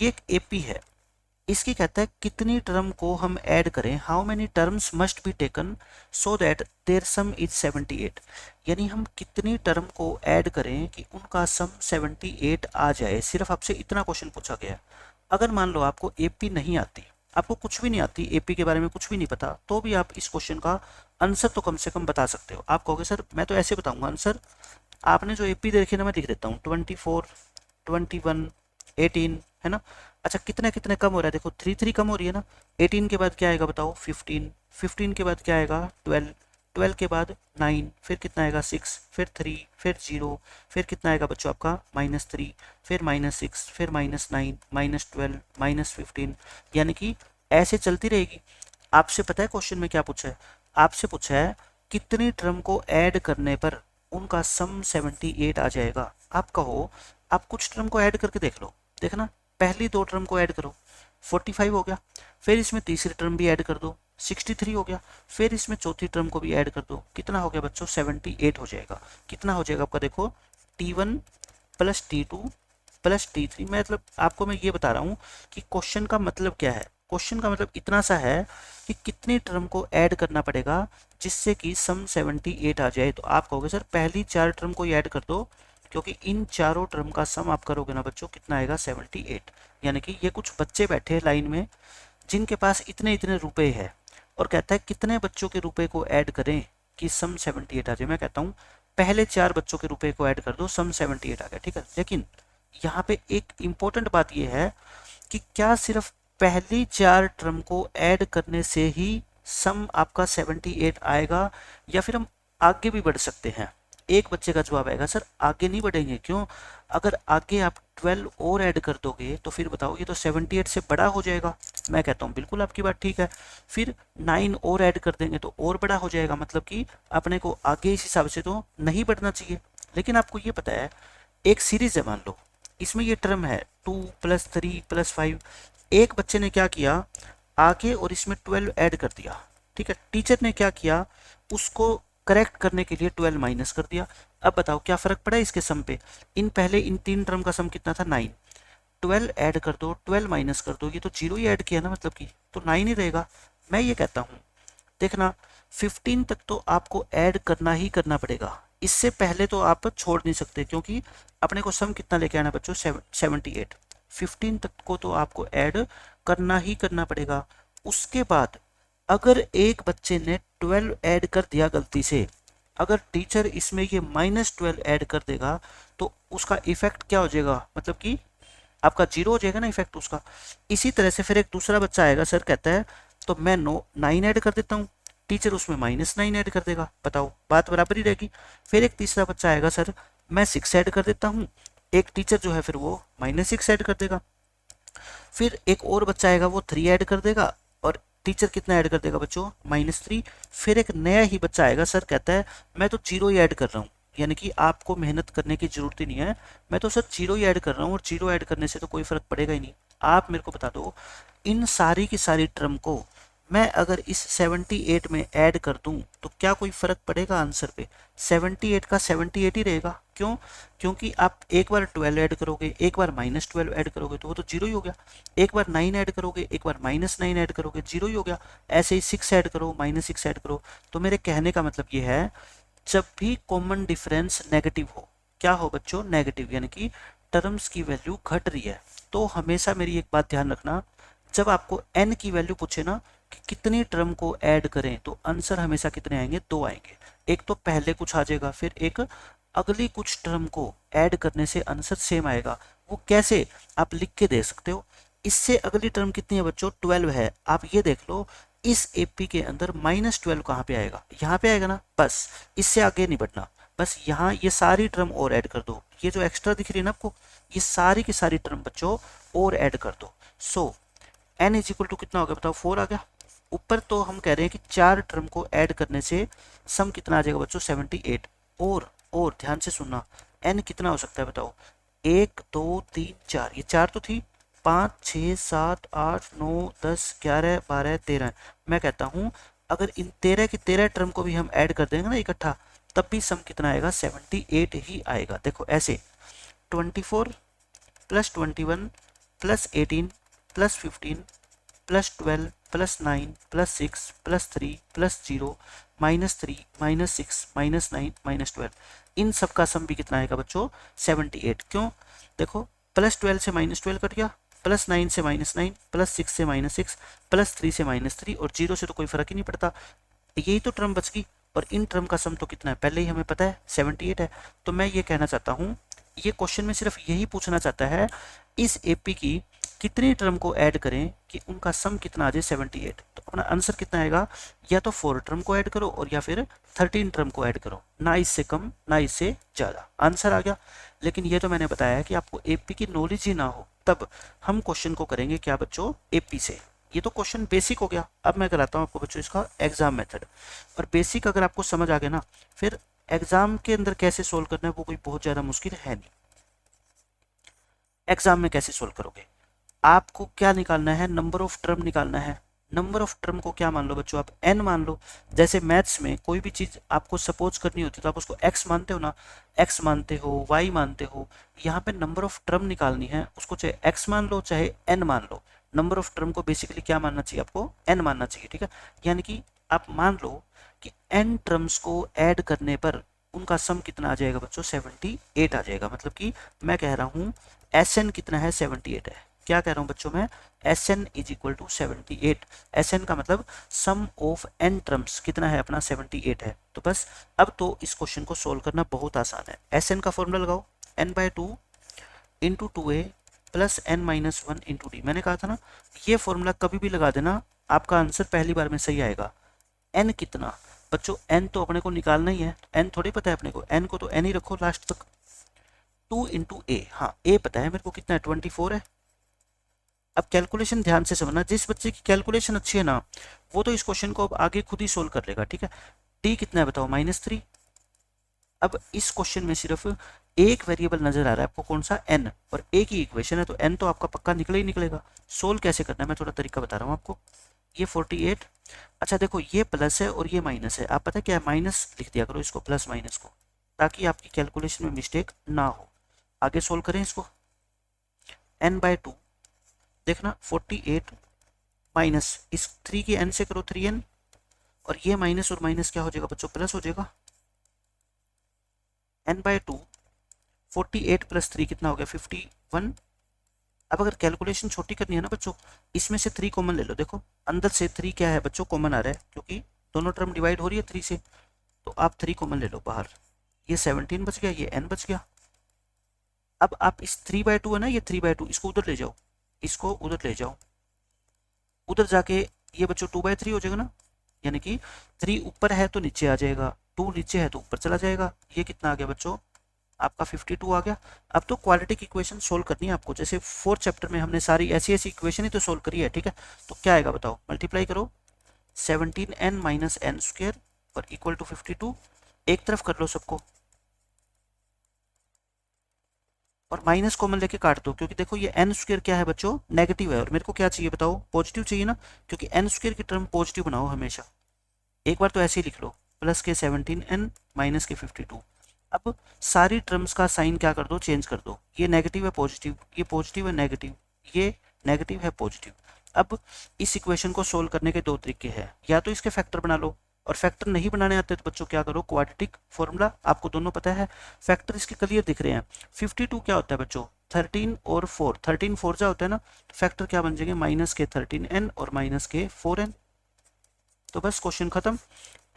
[SPEAKER 1] ये एक एपी है, इसकी कहता है कितनी टर्म को हम ऐड करें, how many terms must be taken so that their sum is 78। यानी हम कितनी टर्म को ऐड करें कि उनका सम 78 आ जाए। सिर्फ आपसे इतना क्वेश्चन पूछा गया। अगर मान लो आपको एपी नहीं आती, आपको कुछ भी नहीं आती, एपी के बारे में कुछ भी नहीं पता, तो भी आप इस क्वेश्चन का आंसर तो कम से कम बता सकते हो। आप कहोगे सर मैं तो ऐसे बताऊंगा आंसर, आपने जो एपी देखी ना मैं लिख देता हूँ 24, 21, 18 है ना। अच्छा कितने कितने कम हो रहा है, देखो 3 3 कम हो रही है ना। 18 के बाद क्या आएगा बताओ 15, 15 के बाद क्या आएगा 12, 12 के बाद 9, फिर कितना आएगा 6, फिर 3, फिर 0, फिर कितना आएगा बच्चों आपका -3, फिर -6, फिर -9, -12, -15। यानी कि ऐसे चलती रहेगी। आपसे पता है क्वेश्चन में क्या पूछा है, आपसे पूछा है कितनी टर्म को ऐड करने पर उनका सम 78 आ जाएगा। आप कहो आप कुछ टर्म को ऐड करके देख लो, देखना पहली 2 टर्म को ऐड करो 45 हो गया, फिर इसमें तीसरी टर्म भी ऐड कर दो 63 हो गया, फिर इसमें चौथी टर्म को भी ऐड कर दो, कितना हो गया बच्चों 78 हो जाएगा। कितना हो जाएगा आपका, देखो T1 plus T2 plus T3। मतलब आपको मैं ये बता रहा हूँ कि क्वेश्चन का मतलब क्या है। क्वेश्चन का मतलब इतना सा है कि कितनी टर्म को ऐड करना पड़ेगा जिससे कि सम 78 आ जाए। तो आप कहोगे सर पहली 4 टर्म को ऐड कर दो, क्योंकि इन चारों टर्म का सम आप करोगे ना बच्चों कितना आएगा 78। यानी कि ये कुछ बच्चे बैठे हैं लाइन में जिनके पास इतने इतने रुपए है, और कहता है कितने बच्चों के रुपए को ऐड करें कि सम 78 आ जाए। मैं कहता हूँ पहले 4 बच्चों के रुपए को ऐड कर दो, सम 78 आ गया। ठीक है, लेकिन यहाँ पे एक इंपॉर्टेंट बात यह है कि क्या सिर्फ पहली 4 टर्म को ऐड करने से ही सम आपका 78 आएगा, या फिर हम आगे भी बढ़ सकते हैं। एक बच्चे का जवाब आएगा सर आगे नहीं बढ़ेंगे, क्यों, अगर आगे आप 12 और ऐड कर दोगे तो फिर बताओ ये तो 78 से बड़ा हो जाएगा। मैं कहता हूँ बिल्कुल आपकी बात ठीक है, फिर 9 और ऐड कर देंगे तो और बड़ा हो जाएगा। मतलब कि अपने को आगे इस हिसाब से तो नहीं बढ़ना चाहिए। लेकिन आपको ये पता है एक सीरीज है, मान लो इसमें ये टर्म है 2 + 3 + 5। एक बच्चे ने क्या किया आगे और इसमें 12 ऐड कर दिया। ठीक है, टीचर ने क्या किया उसको करेक्ट करने के लिए 12 माइनस कर दिया। अब बताओ क्या फर्क पड़ा इसके सम पे। इन पहले इन तीन टर्म का सम कितना था 9, 12 ऐड कर दो, 12 माइनस कर दो, ये तो 0 ही ऐड किया ना, मतलब कि तो 9 ही रहेगा। मैं ये कहता हूँ देखना 15 तक तो आपको ऐड करना ही करना पड़ेगा, इससे पहले तो आप छोड़ नहीं सकते, क्योंकि अपने को सम कितना लेके आना बच्चों 78। 15 तक को तो आपको ऐड करना ही करना पड़ेगा। उसके बाद अगर एक बच्चे ने 12 ऐड कर दिया गलती से, अगर टीचर इसमें ये -12 ऐड कर देगा तो उसका इफेक्ट क्या हो जाएगा, मतलब कि आपका 0 हो जाएगा ना इफेक्ट उसका। इसी तरह से फिर एक दूसरा बच्चा आएगा, सर कहता है तो मैं 9 ऐड कर देता हूँ, टीचर उसमें -9 ऐड कर देगा, बताओ बात बराबर ही रहेगी। फिर एक तीसरा बच्चा आएगा, सर मैं 6 ऐड कर देता हूँ, एक टीचर जो है फिर वो -6 ऐड कर देगा। फिर एक और बच्चा आएगा वो 3 ऐड कर देगा, और टीचर कितना ऐड कर देगा बच्चों -3। फिर एक नया ही बच्चा आएगा, सर कहता है मैं तो 0 ही ऐड कर रहा हूँ, यानी कि आपको मेहनत करने की जरूरत ही नहीं है, मैं तो सर 0 ही ऐड कर रहा हूँ, और 0 ऐड करने से तो कोई फर्क पड़ेगा ही नहीं। आप मेरे को बता दो इन सारी की सारी टर्म को मैं अगर इस 78 में ऐड कर दूं तो क्या कोई फर्क पड़ेगा आंसर पे। 78 का 78 ही रहेगा। क्यों? क्योंकि आप एक बार 12 ऐड करोगे, एक बार -12 ऐड करोगे तो वो तो 0 ही हो गया, एक बार 9 ऐड करोगे, एक बार -9 ऐड करोगे, 0 ही हो गया। ऐसे ही 6 ऐड करो, -6 ऐड करो। तो मेरे कहने का मतलब ये है जब भी कॉमन डिफरेंस नेगेटिव हो, क्या हो बच्चों नेगेटिव, यानी कि टर्म्स की वैल्यू घट रही है, तो हमेशा मेरी एक बात ध्यान रखना, जब आपको n की वैल्यू पूछे ना कि कितनी टर्म को ऐड करें, तो आंसर हमेशा कितने आएंगे, 2 आएंगे। एक तो पहले कुछ आ जाएगा, फिर एक अगली कुछ टर्म को ऐड करने से आंसर सेम आएगा। वो कैसे आप लिख के दे सकते हो। इससे अगली टर्म कितनी है बच्चों 12 है, आप ये देख लो इस एपी के अंदर -12 कहाँ पे आएगा, यहाँ पे आएगा ना, बस इससे आगे नहीं बढ़ना। बस यहाँ ये सारी टर्म और ऐड कर दो, ये जो एक्स्ट्रा दिख रही है ना आपको, ये सारी की सारी टर्म बच्चों और ऐड कर दो। सो n इज इक्वल टू कितना हो गया बताओ, 4 आ गया। ऊपर तो हम कह रहे हैं कि 4 टर्म को ऐड करने से सम कितना आ जाएगा बच्चों 78। और ध्यान से सुनना, n कितना हो सकता है बताओ, 1 2 3 4, ये 4 तो थी, 5 6 7 8 9 10 11 12 13। मैं कहता हूँ अगर इन 13 की 13 टर्म को भी हम ऐड कर देंगे ना इकट्ठा, तब भी सम कितना आएगा 78 ही आएगा। देखो ऐसे 24 plus 21 plus 18 plus 15 plus 12 plus 9 plus 6 plus 3 plus 0 -3 -6 -9 -12, इन सब का सम भी कितना आएगा बच्चों 78। क्यों? देखो प्लस 12 से -12 कट गया, प्लस 9 से -9, प्लस 6 से -6, प्लस 3 से -3, और 0 से तो कोई फर्क ही नहीं पड़ता, यही तो टर्म बच गई। और इन टर्म का सम तो कितना है पहले ही हमें पता है 78 है। तो मैं ये कहना चाहता हूँ, ये क्वेश्चन में सिर्फ यही पूछना चाहता है इस एपी की कितनी टर्म को ऐड करें कि उनका सम कितना आ जाए 78। तो अपना आंसर कितना आएगा, या तो 4 टर्म को ऐड करो और या फिर 13 टर्म को ऐड करो, ना इससे कम ना इससे ज़्यादा, आंसर आ गया। लेकिन ये तो मैंने बताया है कि आपको एपी की नॉलेज ही ना हो, तब हम क्वेश्चन को करेंगे क्या बच्चों एपी से। ये तो क्वेश्चन बेसिक हो गया। अब मैं कराता हूँ आपको बच्चों इसका एग्जाम मेथड। और बेसिक अगर आपको समझ आ गया ना, फिर एग्जाम के अंदर कैसे सोल्व करना है वो कोई बहुत ज़्यादा मुश्किल है नहीं। एग्जाम में कैसे सोल्व करोगे, आपको क्या निकालना है, नंबर ऑफ टर्म निकालना है। नंबर ऑफ टर्म को क्या मान लो बच्चों आप, n मान लो। जैसे मैथ्स में कोई भी चीज़ आपको सपोज करनी होती है तो आप उसको x मानते हो ना, x मानते हो, y मानते हो। यहाँ पे नंबर ऑफ टर्म निकालनी है, उसको चाहे x मान लो चाहे n मान लो। नंबर ऑफ टर्म को बेसिकली क्या मानना चाहिए आपको, n मानना चाहिए, ठीक है। यानी कि आप मान लो कि n टर्म्स को ऐड करने पर उनका सम कितना आ जाएगा बच्चों 78 आ जाएगा। मतलब कि मैं कह रहा हूँ Sn कितना है 78 है। क्या कह रहा हूँ बच्चों मैं, Sn is equal to 78। Sn का मतलब सम ऑफ n टर्म्स कितना है अपना 78 है। तो बस अब तो इस क्वेश्चन को सोल्व करना बहुत आसान है। Sn का फॉर्मूला लगाओ, n/2 into 2a plus n-1 into D. मैंने कहा था ना ये फॉर्मूला कभी भी लगा देना, आपका आंसर पहली बार में सही आएगा। n कितना बच्चों, n तो अपने को निकालना ही है, n थोड़ी पता है अपने को, n को तो n ही रखो लास्ट तक। 2 इंटू ए, हाँ a पता है मेरे को कितना है 24 है। अब कैलकुलेशन ध्यान से समझना, जिस बच्चे की कैलकुलेशन अच्छी है ना वो तो इस क्वेश्चन को अब आगे खुद ही सोल्व कर लेगा, ठीक है। डी कितना है बताओ -3। अब इस क्वेश्चन में सिर्फ एक वेरिएबल नजर आ रहा है आपको, कौन सा, n, और एक ही इक्वेशन है तो n तो आपका पक्का निकले ही निकलेगा। सोल्व कैसे करना है मैं थोड़ा तरीका बता रहा हूँ आपको। ये 48। अच्छा देखो ये प्लस है और ये माइनस है, आप पता क्या है, माइनस लिख दिया करो इसको, प्लस माइनस को, ताकि आपकी कैलकुलेशन में मिस्टेक ना हो। आगे सोल्व करें इसको। n/2 देखना 48 माइनस इस 3 की n से करो 3n, और ये माइनस और माइनस क्या हो जाएगा बच्चों, प्लस हो जाएगा। n/2 48 प्लस 3 कितना हो गया 51। अब अगर कैलकुलेशन छोटी करनी है ना बच्चों, इसमें से 3 कॉमन ले लो। देखो अंदर से 3 क्या है बच्चों, कॉमन आ रहा है, क्योंकि दोनों टर्म डिवाइड हो रही है 3 से, तो आप 3 कॉमन ले लो बाहर। ये 17 बच गया, ये n बच गया। अब आप इस 3/2 है ना, ये 3/2 इसको उधर ले जाओ, इसको उधर ले जाओ, उधर जाके ये बच्चों 2/3 हो जाएगा ना, यानी कि 3 ऊपर है तो नीचे आ जाएगा, 2 नीचे है तो ऊपर चला जाएगा। ये कितना आ गया बच्चों, आपका 52 आ गया। अब तो क्वाड्रेटिक इक्वेशन सोल्व करनी है आपको, जैसे 4th चैप्टर में हमने सारी ऐसी ऐसी इक्वेशन ही तो सोल्व करी है, ठीक है। तो क्या आएगा बताओ, मल्टीप्लाई करो 17n माइनस n स्क्वायर और इक्वल टू 52, एक तरफ कर लो सबको, और माइनस कॉमन लेके काट दो, क्योंकि देखो ये n स्क्वायर क्या है बच्चों, नेगेटिव है, और मेरे को क्या चाहिए बताओ, पॉजिटिव चाहिए ना, क्योंकि n स्क्वायर की टर्म पॉजिटिव बनाओ हमेशा। एक बार तो ऐसे ही लिख लो, प्लस के 17n माइनस के 52। अब सारी टर्म्स का साइन क्या कर दो, चेंज कर दो, ये नेगेटिव है पॉजिटिव, ये पॉजिटिव है नेगेटिव, ये नेगेटिव है पॉजिटिव। अब इस इक्वेशन को सोल्व करने के दो तरीके हैं, या तो इसके फैक्टर बना लो, और फैक्टर नहीं बनाने आते तो बच्चों क्या करो, क्वाड्रेटिक फॉर्मूला आपको दोनों पता है, फैक्टर इसके क्लियर दिख रहे हैं। 52 क्या होता है बच्चों, 13 और 4, 13 4 जा होता है ना, तो फैक्टर क्या बन जाएंगे, माइनस के 13n और माइनस के 4n। तो बस क्वेश्चन खत्म,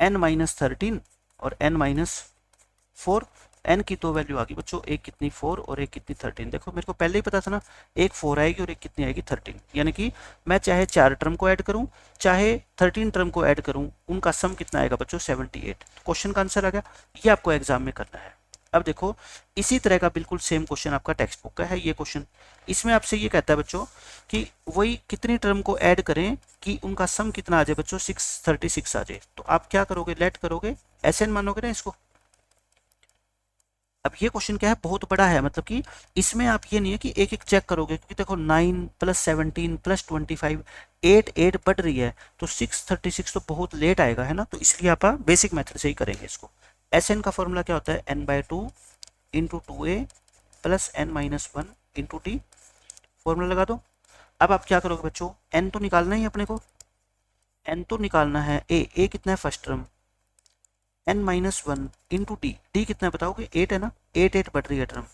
[SPEAKER 1] n-13 और n-4, n की दो वैल्यू आ गई बच्चों, एक कितनी 4 और एक कितनी 13। देखो मेरे को पहले ही पता था ना, एक 4 आएगी और एक कितनी आएगी 13, यानी कि मैं चाहे 4 टर्म को ऐड करूं चाहे 13 टर्म को ऐड करूं, उनका सम कितना आएगा बच्चों 78। क्वेश्चन का आंसर आ गया, ये आपको एग्जाम में करना है। अब देखो इसी तरह का बिल्कुल सेम क्वेश्चन आपका टेक्स्ट बुक का है ये क्वेश्चन, इसमें आपसे ये कहता है बच्चों कि वही कितनी टर्म को ऐड करें कि उनका सम कितना आ जाए बच्चों 636 आ जाए। तो आप क्या करोगे, लेट करोगे, एसएन मानोगे ना इसको। अब ये क्वेश्चन क्या है, बहुत बड़ा है, मतलब कि इसमें आप ये नहीं है कि एक एक चेक करोगे, क्योंकि देखो 9 प्लस 17 प्लस 25 8 8 बढ़ रही है, तो 636 तो बहुत लेट आएगा है ना, तो इसलिए आप बेसिक मेथड से ही करेंगे इसको। एस एन का फॉर्मूला क्या होता है, n/2 into 2a plus n-1 into T, formula लगा दो। अब आप क्या करोगे बच्चों, n तो निकालना ही अपने को, n तो निकालना है, a कितना है first term, n-1 into T कितना है बताओगे, 8 है ना, 8 8 बढ़ रही है टर्म।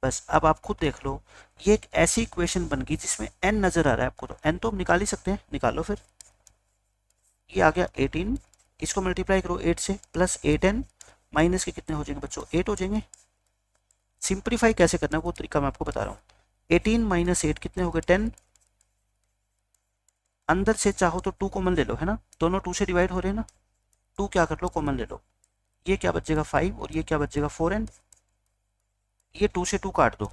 [SPEAKER 1] बस अब आप खुद देख लो, ये एक ऐसी इक्वेशन बन गई जिसमें n नजर आ रहा है आपको, तो n तो हम निकाल ही सकते हैं, निकालो फिर। ये आ गया 18, इसको मल्टीप्लाई करो 8 से, प्लस 8n माइनस के कितने हो जाएंगे बच्चों, 8 हो जाएंगे। सिंप्लीफाई कैसे करना है वो तरीका मैं आपको बता रहा हूँ। 18 माइनस 8 कितने हो गए 10, अंदर से चाहो तो 2 कॉमन ले लो है ना, दोनों 2 से डिवाइड हो रहे हैं ना, 2 क्या कर लो कॉमन ले लो, ये क्या बचेगा 5 और ये क्या बचेगा 4n, ये 2 से 2 काट दो,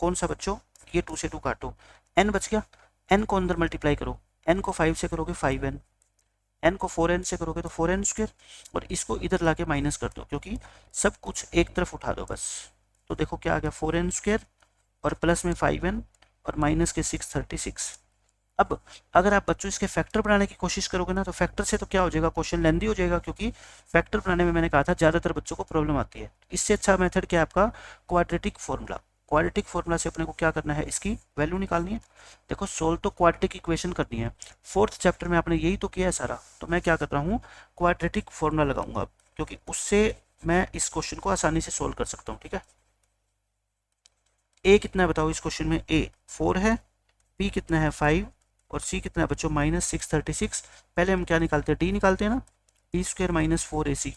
[SPEAKER 1] कौन सा बच्चों, ये 2 से 2 काटो, n बच गया, n को अंदर मल्टीप्लाई करो, n को 5 से करोगे 5n, n को 4n से करोगे तो 4n स्क्वायर, और इसको इधर लाके माइनस कर दो, क्योंकि सब कुछ एक तरफ उठा दो बस। तो देखो क्या आ गया 4n स्क्वायर और प्लस में 5n और माइनस के 636। अब अगर आप बच्चों इसके फैक्टर बनाने की कोशिश करोगे ना, तो फैक्टर से तो क्या हो जाएगा, क्वेश्चन लेंदी हो जाएगा, क्योंकि फैक्टर बनाने में मैंने कहा था ज़्यादातर बच्चों को प्रॉब्लम आती है। इससे अच्छा मेथड क्या है आपका, क्वाड्रेटिक फॉर्मूला। क्वाड्रेटिक फॉर्मूला से अपने को क्या करना है, इसकी वैल्यू निकालनी है। देखो सोल्व तो क्वाड्रेटिक इक्वेशन करनी है, 4th चैप्टर में आपने यही तो किया है सारा, तो मैं क्या कर रहा हूँ, क्वाड्रेटिक फॉर्मूला लगाऊंगा अब, क्योंकि उससे मैं इस क्वेश्चन को आसानी से सोल्व कर सकता हूँ, ठीक है। ए कितना है बताओ इस क्वेश्चन में, ए 4 है, बी कितना है 5 और सी कितना है बच्चों माइनस 636। पहले हम क्या निकालते हैं, डी निकालते हैं ना, डी स्क्वायर माइनस 4ac।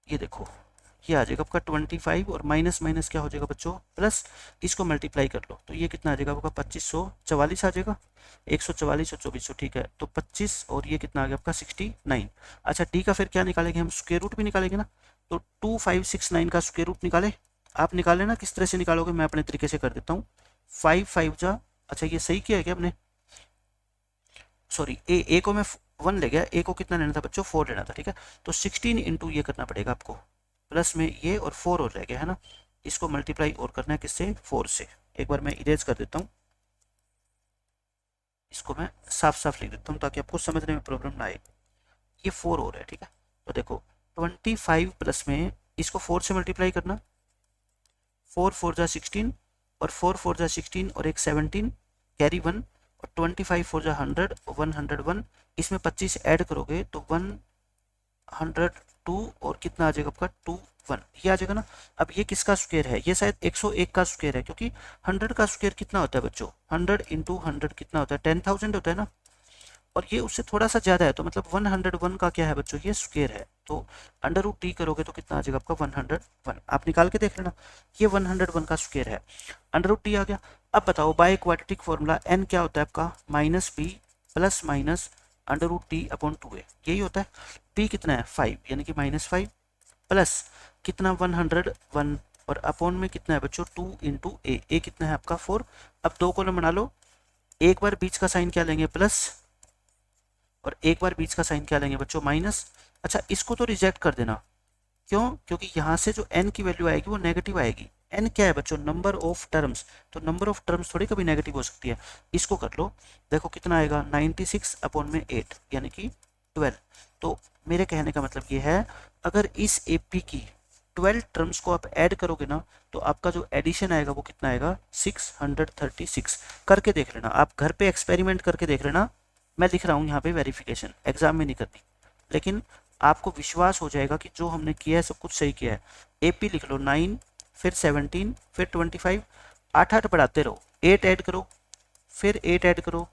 [SPEAKER 1] ये देखो ये आ जाएगा आपका 25 और माइनस माइनस क्या हो जाएगा बच्चों प्लस, इसको मल्टीप्लाई कर लो तो ये कितना आ जाएगा आपका 2544 आ जाएगा, 144 और 2400, ठीक है। तो 25 और ये कितना आ गया आपका 69। अच्छा डी का फिर क्या निकालेंगे हम, स्क्वायर रूट भी निकालेंगे ना, तो 2569 का स्क्वायर रूट निकाले, आप निकाले ना, किस तरह से निकालोगे मैं अपने तरीके से कर देता हूँ। 5 5 जा, अच्छा ये सही किया है क्या आपने, सॉरी ए को मैं 1 ले गया, ए को कितना लेना था बच्चों 4 लेना था, ठीक है। तो 16 इंटू ये करना पड़ेगा आपको, प्लस में ये और 4 और रह गया है ना, इसको मल्टीप्लाई और करना है किससे 4 से। एक बार मैं इरेज कर देता हूँ, इसको मैं साफ साफ लिख देता हूँ ताकि आपको समझने में प्रॉब्लम ना आए। ये 4 हो रहा है, ठीक है। तो देखो 25 प्लस में इसको 4 से मल्टीप्लाई करना, 4 4 जा 16 और 4 4 जा 16 और एक 17 कैरी 1 और 25 4 जा 100 101, इसमें 25 ऐड करोगे तो 102 और कितना आ जाएगा आपका 21, ये आ जाएगा ना। अब ये किसका स्क्वायर है, ये शायद 101 का स्क्वायर है, क्योंकि 100 का स्क्वायर कितना होता है बच्चों, 100 इंटू 100 कितना होता है 10,000 होता है ना, और ये उससे थोड़ा सा ज्यादा है, तो मतलब 101 का क्या है बच्चों, ये स्क्वायर है। तो अंडर रूट टी करोगे तो कितना आ जाएगा आपका 101, आप निकाल के देख लेना, ये 101 का स्क्वायर है, अंडर रूट टी आ गया। अब बताओ बाय क्वाड्रेटिक फॉर्मूला एन क्या होता है आपका, minus B plus minus under root T upon 2a, यही होता है। पी कितना है 5, यानी कि -5 प्लस कितना 101 और अपॉन में कितना है बच्चों 2 इंटू ए कितना है आपका 4। अब दो कॉलम बना लो, एक बार बीच का साइन क्या लेंगे प्लस, और एक बार बीच का साइन क्या लेंगे बच्चों माइनस। अच्छा इसको तो रिजेक्ट कर देना, क्यों, क्योंकि यहाँ से जो n की वैल्यू आएगी वो नेगेटिव आएगी। n क्या है बच्चों, नंबर ऑफ टर्म्स, तो नंबर ऑफ टर्म्स थोड़ी कभी नेगेटिव हो सकती है। इसको कर लो, देखो कितना आएगा 96 अपॉन में 8 यानी कि 12। तो मेरे कहने का मतलब ये है, अगर इस AP की 12 टर्म्स को आप ऐड करोगे ना, तो आपका जो एडिशन आएगा वो कितना आएगा 636। करके देख लेना, आप घर पे एक्सपेरिमेंट करके देख लेना, मैं लिख रहा हूँ यहाँ पे वेरिफिकेशन, एग्जाम में नहीं करनी, लेकिन आपको विश्वास हो जाएगा कि जो हमने किया है सब कुछ सही किया है। AP लिख लो 9 फिर 17 फिर 25, 8 बढ़ाते रहो, 8 ऐड करो फिर 8 ऐड करो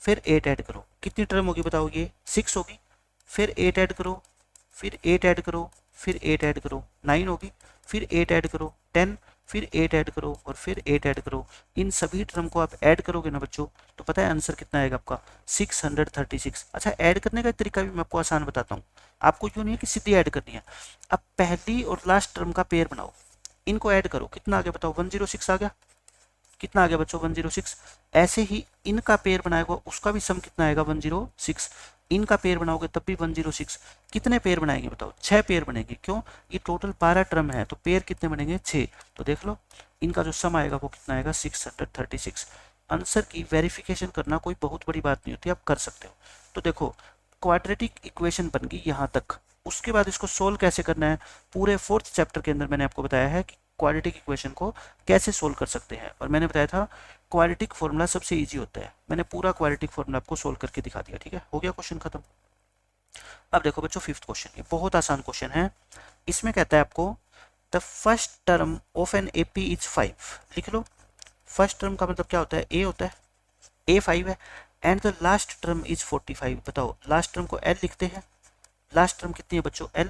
[SPEAKER 1] फिर 8 ऐड करो, कितनी टर्म होगी बताओ, ये 6 होगी, फिर 8 ऐड करो फिर 8 ऐड करो फिर 8 ऐड करो 9 होगी, फिर 8 ऐड करो 10, फिर 8 ऐड करो और फिर 8 ऐड करो। इन सभी टर्म को आप ऐड करोगे ना बच्चों, तो पता है आंसर कितना आएगा आपका 636। अच्छा ऐड करने का तरीका भी मैं आपको आसान बताता हूँ, आपको यूँ नहीं है कि सीधी ऐड करनी है। अब पहली और लास्ट टर्म का पेयर बनाओ, इनको ऐड करो, कितना आ गया बताओ 106 आ गया, कितना आ गया बच्चों 106। ऐसे ही इनका पेयर बनाएगा उसका भी सम कितना आएगा 106, इनका पेयर बनाओगे तब भी 106। कितने पेयर बनाएंगे बताओ, 6 पेयर बनेंगे, क्यों, ये टोटल 12 टर्म है तो पेयर कितने बनेंगे 6। तो देख लो इनका जो सम आएगा वो कितना आएगा 636। आंसर की वेरिफिकेशन करना कोई बहुत बड़ी बात नहीं होती, आप कर सकते हो। तो देखो क्वाड्रेटिक इक्वेशन बन गई यहाँ तक, उसके बाद इसको सोल्व कैसे करना है, पूरे 4th चैप्टर के अंदर मैंने आपको बताया है कि क्वाड्रेटिक इक्वेशन को कैसे सोल्व कर सकते हैं, और मैंने बताया था क्वाड्रेटिक फॉर्मूला सबसे इजी होता है, मैंने पूरा क्वाड्रेटिक फॉर्मूला आपको सोल्व करके दिखा दिया, ठीक है, हो गया क्वेश्चन खत्म। अब देखो बच्चों 5th क्वेश्चन, ये बहुत आसान क्वेश्चन है, इसमें कहता है आपको the first term of an AP is 5, लिख लो, फर्स्ट टर्म का मतलब क्या होता है, A होता है, A 5 है, and the last term is 45, बताओ लास्ट टर्म को L लिखते हैं, लास्ट टर्म कितनी है बच्चों L,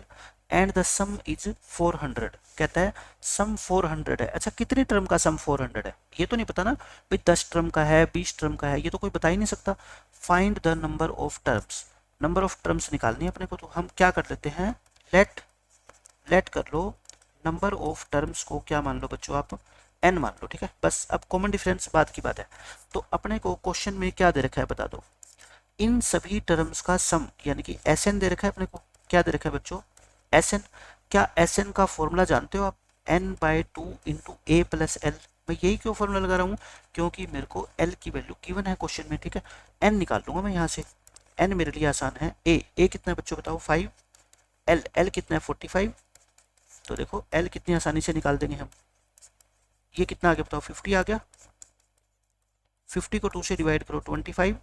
[SPEAKER 1] and the some is 400, कहता है सम 400 है। अच्छा कितनी टर्म का सम 400 है, ये तो नहीं पता ना भाई, 10 टर्म का है 20 टर्म का है, ये तो कोई बता ही नहीं सकता। Find the number of terms, number of terms निकालनी है अपने को, तो हम क्या कर लेते हैं, लेट कर लो, नंबर ऑफ टर्म्स को क्या मान लो बच्चों आप, n मान लो, ठीक है, बस अब कॉमन डिफरेंस बात की बात है। तो अपने को क्वेश्चन में क्या दे रखा है बता दो, इन सभी टर्म्स का सम यानी कि Sn दे रखा है अपने को, क्या दे रखा है बच्चों Sn, क्या Sn का फॉर्मूला जानते हो आप, n/2 into a plus L, मैं यही क्यों फॉर्मूला लगा रहा हूँ, क्योंकि मेरे को L की वैल्यू गिवन है क्वेश्चन में, ठीक है, n निकाल लूंगा मैं यहाँ से, n मेरे लिए आसान है, a कितना है बच्चों बताओ 5, L कितना है 45, तो देखो L कितनी आसानी से निकाल देंगे हम, ये कितना आ गया बताओ 50 आ गया, 50 को 2 से डिवाइड करो 25,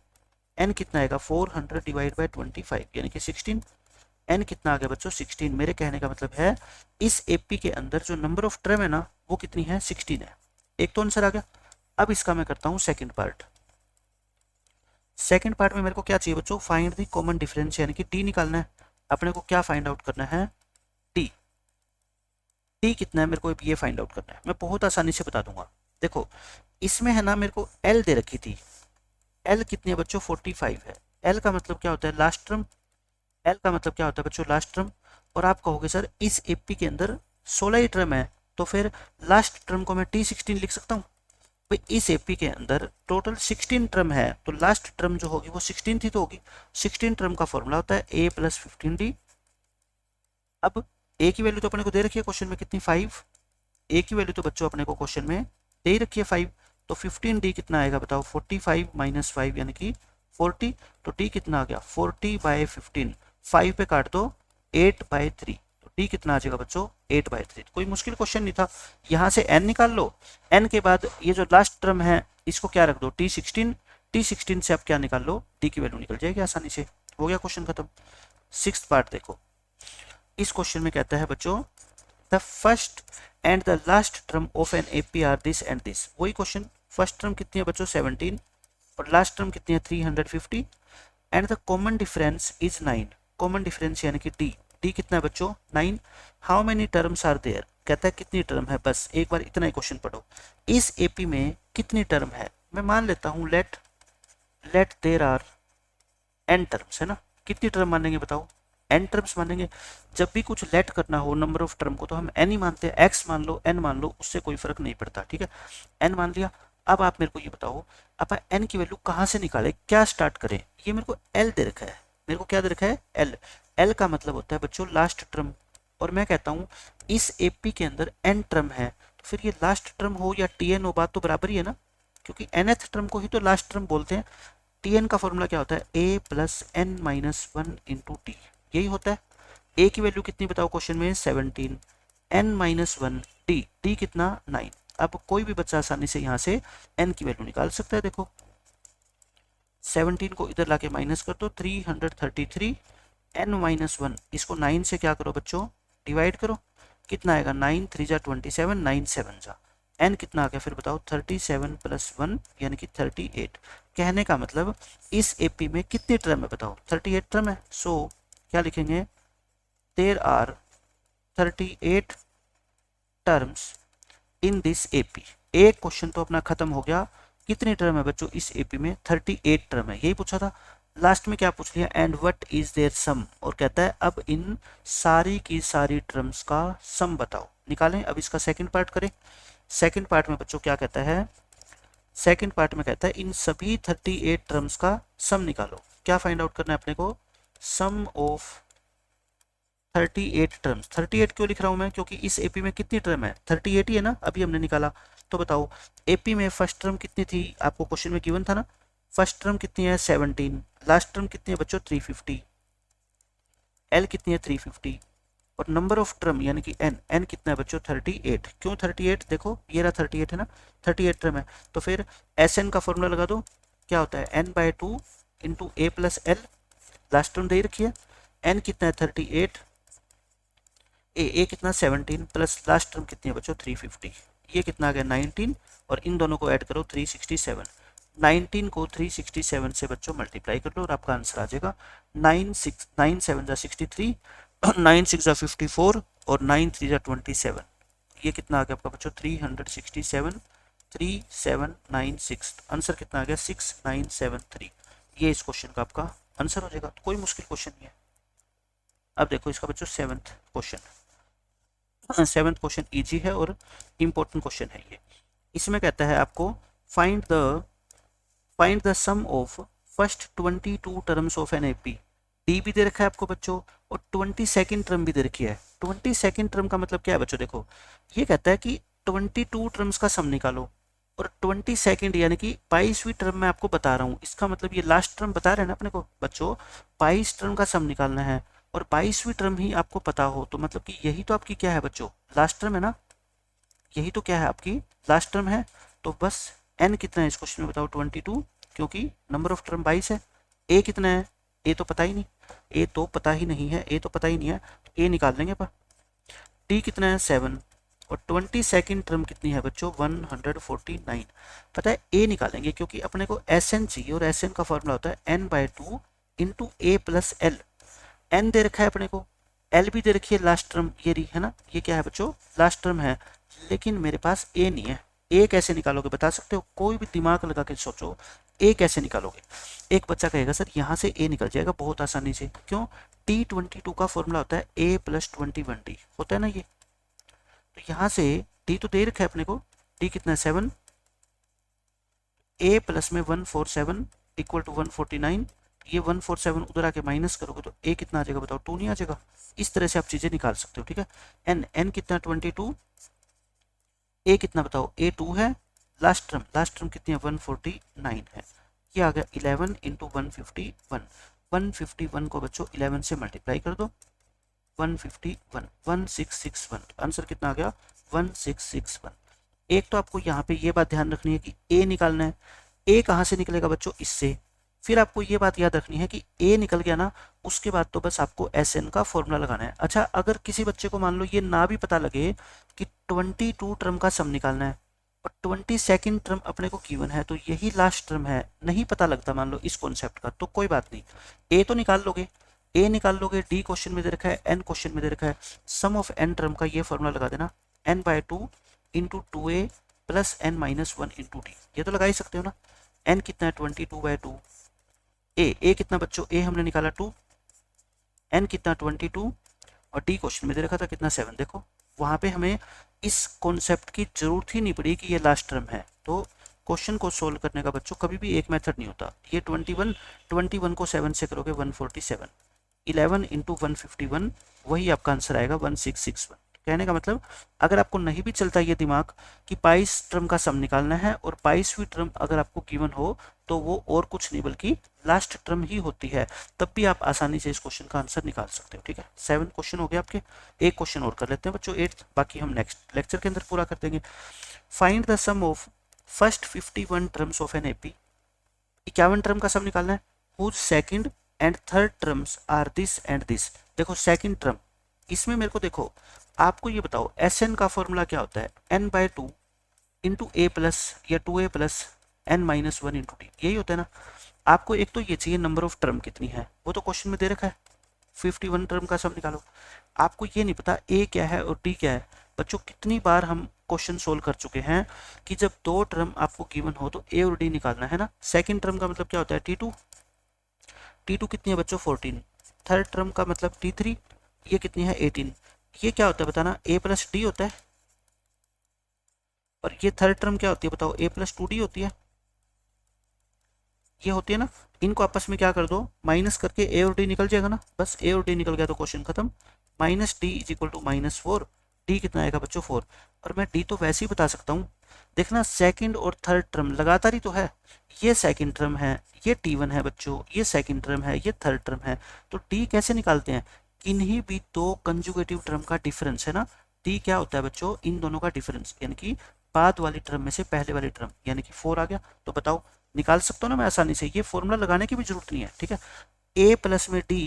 [SPEAKER 1] n कितना आएगा 400 डिवाइड बाय 25 यानी कि 16, n कितना आ गया बच्चों 16। मेरे कहने का मतलब है इस AP के अंदर जो नंबर ऑफ टर्म है ना वो कितनी है 16 है, एक तो आंसर आ गया। अब इसका मैं करता हूँ सेकंड पार्ट, सेकंड पार्ट में मेरे को क्या चाहिए बच्चों, फाइंड द कॉमन डिफरेंस यानी कि t निकालना है, अपने को क्या फाइंड आउट करना है t कितना है मेरे को ये फाइंड आउट करना है, मैं बहुत आसानी से बता दूंगा। देखो इसमें है ना मेरे को L दे रखी थी, L कितनी है बच्चों 45 है, L का मतलब क्या होता है लास्ट टर्म, L का मतलब क्या होता है बच्चों लास्ट टर्म, और आप कहोगे सर इस AP के अंदर 16 ही टर्म है, तो फिर लास्ट टर्म को मैं T16 लिख सकता हूँ, भाई इस AP के अंदर टोटल 16 टर्म है, तो लास्ट टर्म जो होगी वो 16 थी तो होगी, 16 टर्म का फॉर्मूला होता है A प्लस 15D। अब A की वैल्यू तो अपने को दे रखी है क्वेश्चन में कितनी 5, A की वैल्यू तो बच्चों अपने को क्वेश्चन में दे ही रखी है 5, तो 15d कितना आएगा बताओ, 45 माइनस 5 यानी कि 40, तो d कितना आ गया 40/15, 5 पे काट दो 8/3, तो d कितना आ जाएगा बच्चों 8/3। कोई मुश्किल क्वेश्चन नहीं था। यहाँ से n निकाल लो, n के बाद ये जो लास्ट टर्म है इसको क्या रख दो t16, t16 से आप क्या निकाल लो, d की वैल्यू निकल जाएगी आसानी से। हो गया क्वेश्चन खत्म। 6th पार्ट देखो, इस क्वेश्चन में कहता है बच्चों the first and the last term of an AP are this and this. वही क्वेश्चन, फर्स्ट टर्म कितनी है बच्चों 17 और लास्ट टर्म कितनी है 350 and the common difference is 9। Common difference यानी कि डी, डी कितना है बच्चों 9। How many terms are there, कहता है कितनी टर्म है, बस एक बार इतना ही क्वेश्चन पढ़ो। इस एपी में कितनी टर्म है, मैं मान लेता हूँ let there are n terms, है ना। कितनी टर्म मानेंगे बताओ, n टर्म्स मानेंगे। जब भी कुछ लेट करना हो नंबर ऑफ टर्म को तो हम n ही मानते हैं, x मान लो n मान लो, उससे कोई फर्क नहीं पड़ता, ठीक है। n मान लिया। अब आप मेरे को ये बताओ आप n की वैल्यू कहाँ से निकालें, क्या स्टार्ट करें। ये मेरे को l दे रखा है, मेरे को क्या दे रखा है l। l का मतलब होता है बच्चों लास्ट टर्म, और मैं कहता हूँ इस एपी के अंदर n टर्म है, तो फिर ये लास्ट टर्म हो या tn हो, बात तो बराबर ही है ना, क्योंकि nth टर्म को ही तो लास्ट टर्म बोलते हैं। tn का फॉर्मूला क्या होता है, a plus n minus 1 into T, यही होता है। a की वैल्यू कितनी बताओ क्वेश्चन में 17, n माइनस 1 टी, टी कितना 9। अब कोई भी बच्चा आसानी से यहाँ से n की वैल्यू निकाल सकता है। देखो 17 को इधर लाके माइनस कर दो 333, n माइनस 1 इसको 9 से क्या करो बच्चों डिवाइड करो, कितना आएगा 9 3 जा 27, 9 7 जा, n कितना आ गया फिर बताओ 37 प्लस 1 यानी कि 38। कहने का मतलब इस एपी में कितनी टर्म है बताओ, 38 टर्म है। सो क्या लिखेंगे, there are 38 terms in this AP. एक क्वेश्चन तो अपना खत्म हो गया। कितनी टर्म है बच्चों इस एपी में, 38 टर्म है, यही पूछा था। लास्ट में क्या पूछ लिया, एंड व्हाट इज देयर सम, और कहता है अब इन सारी की सारी टर्म्स का सम बताओ, निकालें। अब इसका सेकंड पार्ट करें। सेकंड पार्ट में बच्चों क्या कहता है, सेकंड पार्ट में कहता है इन सभी 38 टर्म्स का सम निकालो। क्या फाइंड आउट करना है अपने को, सम ऑफ 38 टर्म्स। 38 क्यों लिख रहा हूं मैं, क्योंकि इस एपी में कितनी टर्म है 38 ही है ना, अभी हमने निकाला। तो बताओ एपी में फर्स्ट टर्म कितनी थी, आपको क्वेश्चन में गिवन था ना, फर्स्ट टर्म कितनी है 17, लास्ट टर्म कितनी है बच्चों 350, एल कितनी है 350, और नंबर ऑफ टर्म यानी कि एन, एन कितना है बच्चों 38। क्यों 38, देखो ये रहा 38 है ना, 38 टर्म है, तो फिर एस एन का फॉर्मूला लगा दो, क्या होता है n/2 into A plus L, last term दे रखी है, एन कितना है 38, ए कितना 17 प्लस लास्ट टर्म कितनी है बच्चों 350, ये कितना आ गया 19, और इन दोनों को ऐड करो 367, 19 को 367 से बच्चों मल्टीप्लाई कर लो और आपका आंसर आ जाएगा 9 7 जा 63, 9 6 जा 54 और 9 3 जा 27। ये कितना आ गया आपका बच्चों 367, 3796, आंसर कितना आ गया 6973। ये इस क्वेश्चन का आपका आंसर हो जाएगा। कोई मुश्किल क्वेश्चन नहीं है। अब देखो इसका बच्चों सेवन्थ क्वेश्चन इजी है और इम्पोर्टेंट क्वेश्चन है ये। इसमें कहता है आपको find the sum of first 22 terms of an AP. D भी दे रखा है आपको बच्चों और 22nd टर्म भी दे रखी है। 22nd टर्म का मतलब क्या है बच्चों, देखो ये कहता है कि 22 टर्म्स का सम निकालो, और 22nd यानी कि 22वीं टर्म में आपको बता रहा हूँ, इसका मतलब ये लास्ट टर्म बता रहे हैं ना अपने को बच्चों, 22 टर्म का सम निकालना है और 22वीं टर्म ही आपको पता हो, तो मतलब कि यही तो आपकी क्या है बच्चों लास्ट टर्म है ना, यही तो क्या है आपकी लास्ट टर्म है। तो बस n कितना है इस क्वेश्चन में बताओ 22, क्योंकि नंबर ऑफ टर्म 22 है। a कितना है, a तो पता ही नहीं, a तो पता ही नहीं है, a तो पता ही नहीं है, तो a निकाल लेंगे पर। t कितना है 7, और 22nd टर्म कितनी है बच्चों 149। पता है a निकालेंगे क्योंकि अपने को Sn चाहिए, और Sn का फॉर्मूला होता है n/2 into A plus L. n दे रखा है अपने को, l भी दे रखी है लास्ट टर्म, ये रही है ना, ये क्या है बच्चों लास्ट टर्म है, लेकिन मेरे पास a नहीं है। a कैसे निकालोगे बता सकते हो, कोई भी दिमाग लगा के सोचो a कैसे निकालोगे। एक बच्चा कहेगा सर यहाँ से a निकल जाएगा बहुत आसानी से, क्यों, t22 का फॉर्मूला होता है a प्लस 21d, होता है ना ये। तो यहाँ से d तो दे रखा है अपने को, d कितना है 7, a प्लस में 147 इक्वल टू 149, ये 147 उधर आके माइनस करोगे तो a कितना आ जाएगा बताओ 2 नहीं आ जाएगा। इस तरह से आप चीजें निकाल सकते हो, ठीक है। n कितना 22, a कितना बताओ a 2 है, लास्ट टर्म कितनी है 149 है। ये आ गया 11 इंटू 151। 151 को बच्चों 11 से मल्टीप्लाई कर दो, 151 1661, आंसर कितना आ गया 1661। एक तो आपको यहाँ पे ये बात ध्यान रखनी है कि ए निकालना है। ए कहाँ से निकलेगा बच्चों, इससे। फिर आपको ये बात याद रखनी है कि ए निकल गया ना, उसके बाद तो बस आपको एस एन का फॉर्मूला लगाना है। अच्छा, अगर किसी बच्चे को मान लो ये ना भी पता लगे कि 22 टर्म का सम निकालना है और 22nd टर्म अपने को गिवन है, तो यही लास्ट टर्म है, नहीं पता लगता मान लो इस कॉन्सेप्ट का, तो कोई बात नहीं, ए तो निकाल लोगे। ए निकाल लोगे, डी क्वेश्चन में दे रखा है, एन क्वेश्चन में दे रखा है, सम ऑफ एन टर्म का ये फॉर्मूला लगा देना, N by 2 into 2a plus N minus 1 into D. ये तो लगा ही सकते हो ना। एन कितना है 22/2, ए कितना बच्चों, ए हमने निकाला 2, एन कितना 22 और डी क्वेश्चन में दे रखा था कितना 7। देखो वहां पे हमें इस कॉन्सेप्ट की जरूरत ही नहीं पड़ी कि ये लास्ट टर्म है। तो क्वेश्चन को सोल्व करने का बच्चों कभी भी एक मेथड नहीं होता। ये 21 को 7 से करोगे 147, 11 इंटू 151, वही आपका आंसर आएगा 1661। कहने का मतलब अगर आपको नहीं भी चलता ये दिमाग कि 22 टर्म का सम निकालना है और 22वीं टर्म अगर आपको गिवन हो तो वो और कुछ नहीं बल्कि लास्ट टर्म ही होती है, तब भी आप आसानी से इस क्वेश्चन का आंसर निकाल सकते हो। ठीक है, 7 क्वेश्चन हो गए आपके। एक क्वेश्चन और कर लेते हैं बच्चों 8, बाकी हम नेक्स्ट लेक्चर के अंदर पूरा कर देंगे। Find the sum of first 51 terms of an AP. 51 term का सम निकालना है, whose second and third terms are this and this. देखो सेकंड टर्म, इसमें मेरे को देखो आपको ये बताओ एस एन का फॉर्मूला क्या होता है, N by 2 into A plus या 2a plus N minus 1 into D, यही होता है ना। आपको एक तो ये चाहिए नंबर ऑफ टर्म कितनी है, वो तो क्वेश्चन में दे रखा है, 51 टर्म का सम निकालो। आपको ये नहीं पता ए क्या है और डी क्या है। बच्चों कितनी बार हम क्वेश्चन सोल्व कर चुके हैं कि जब दो टर्म आपको गिवन हो तो ए और डी निकालना है ना। सेकंड टर्म का मतलब क्या होता है T2, T2 कितनी है बच्चों 14। थर्ड टर्म का मतलब T3, ये कितनी है 18। ये क्या होता है बताना, ए प्लस डी होता है। और ये थर्ड टर्म क्या होती है बताओ, ए प्लस 2d होती है, ये होती है ना। इनको आपस में क्या कर दो, माइनस करके ए और डी निकल जाएगा ना, बस ए और डी निकल गया तो क्वेश्चन खत्म। Minus D is equal to -4, D कितना आएगा बच्चों 4। और मैं डी तो वैसे ही बता सकता हूँ, देखना सेकंड और थर्ड टर्म लगातार ही तो है। ये सेकंड टर्म है, ये T1 है बच्चों, ये सेकंड टर्म है, ये थर्ड टर्म है। तो डी कैसे निकालते हैं, किन्हीं भी दो कंजुगेटिव टर्म का डिफरेंस है ना। डी क्या होता है बच्चों, इन दोनों का डिफरेंस, यानी कि बाद वाली टर्म में से पहले वाली टर्म, यानी कि 4 आ गया। तो बताओ निकाल सकता हूँ ना मैं आसानी से, ये फॉर्मूला लगाने की भी जरूरत नहीं है। ठीक है, ए प्लस में डी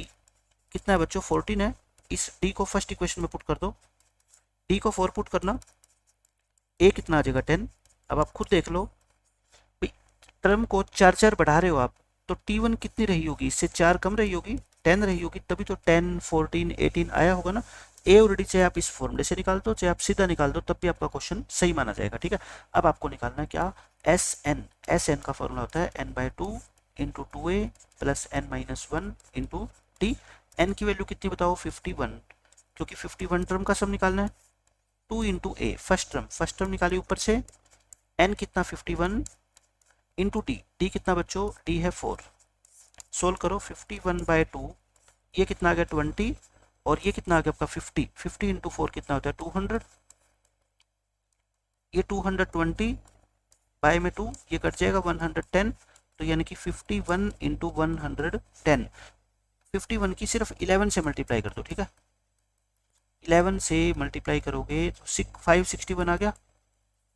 [SPEAKER 1] कितना है बच्चों 14 है, इस डी को फर्स्ट इक्वेशन में पुट कर दो, डी को 4 पुट करना, ए कितना आ जाएगा 10। अब आप खुद देख लो टर्म को 4 बढ़ा रहे हो आप, तो T1 कितनी रही होगी, इससे 4 कम रही होगी, 10 रही होगी, तभी तो 10 14 18 आया होगा ना। ए और डी चाहे आप इस फॉर्मूले से निकाल दो चाहे आप सीधा निकाल दो, तब भी आपका क्वेश्चन सही माना जाएगा। ठीक है, अब आपको निकालना है क्या, एस एन का फॉर्मूला होता है n by 2 into 2a plus N minus 1 into D. N की वैल्यू कितनी बताओ 51, क्योंकि 51 टर्म का सम निकालना है। 2 इंटू ए फर्स्ट टर्म निकाली ऊपर से, एन कितना 51 इंटू डी कितना बच्चों, डी है 4। सोल्व करो 51/2, ये कितना आ गया 20 और ये कितना आ गया आपका 50। 50 इंटू 4 कितना होता है 200, ये 220 बाय में 2, ये कट जाएगा 110, तो यानी कि 51 इंटू 110। 51 की सिर्फ 11 से मल्टीप्लाई कर दो। ठीक है, 11 से मल्टीप्लाई करोगे तो 561 आ गया,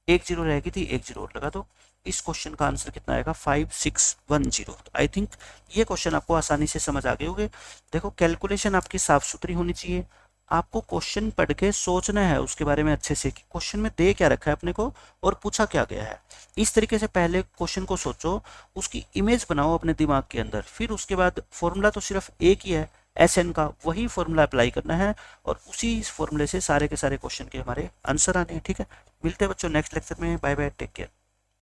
[SPEAKER 1] एक जीरो रहेगी थी, एक जीरो और लगा दो। इस क्वेश्चन का आंसर कितना आएगा 5610। आई थिंक ये क्वेश्चन आपको आसानी से समझ आ गए होंगे। देखो कैलकुलेशन आपकी साफ सुथरी होनी चाहिए, आपको क्वेश्चन पढ़ के सोचना है उसके बारे में अच्छे से कि क्वेश्चन में दे क्या रखा है अपने को और पूछा क्या गया है। इस तरीके से पहले क्वेश्चन को सोचो, उसकी इमेज बनाओ अपने दिमाग के अंदर, फिर उसके बाद फॉर्मूला तो सिर्फ एक ही है एस एन का, वही फॉर्मूला अप्लाई करना है और उसी फॉर्मूले से सारे के सारे क्वेश्चन के हमारे आंसर आने हैं। ठीक है, मिलते हैं बच्चों नेक्स्ट लेक्चर में, बाय बाय, टेक केयर।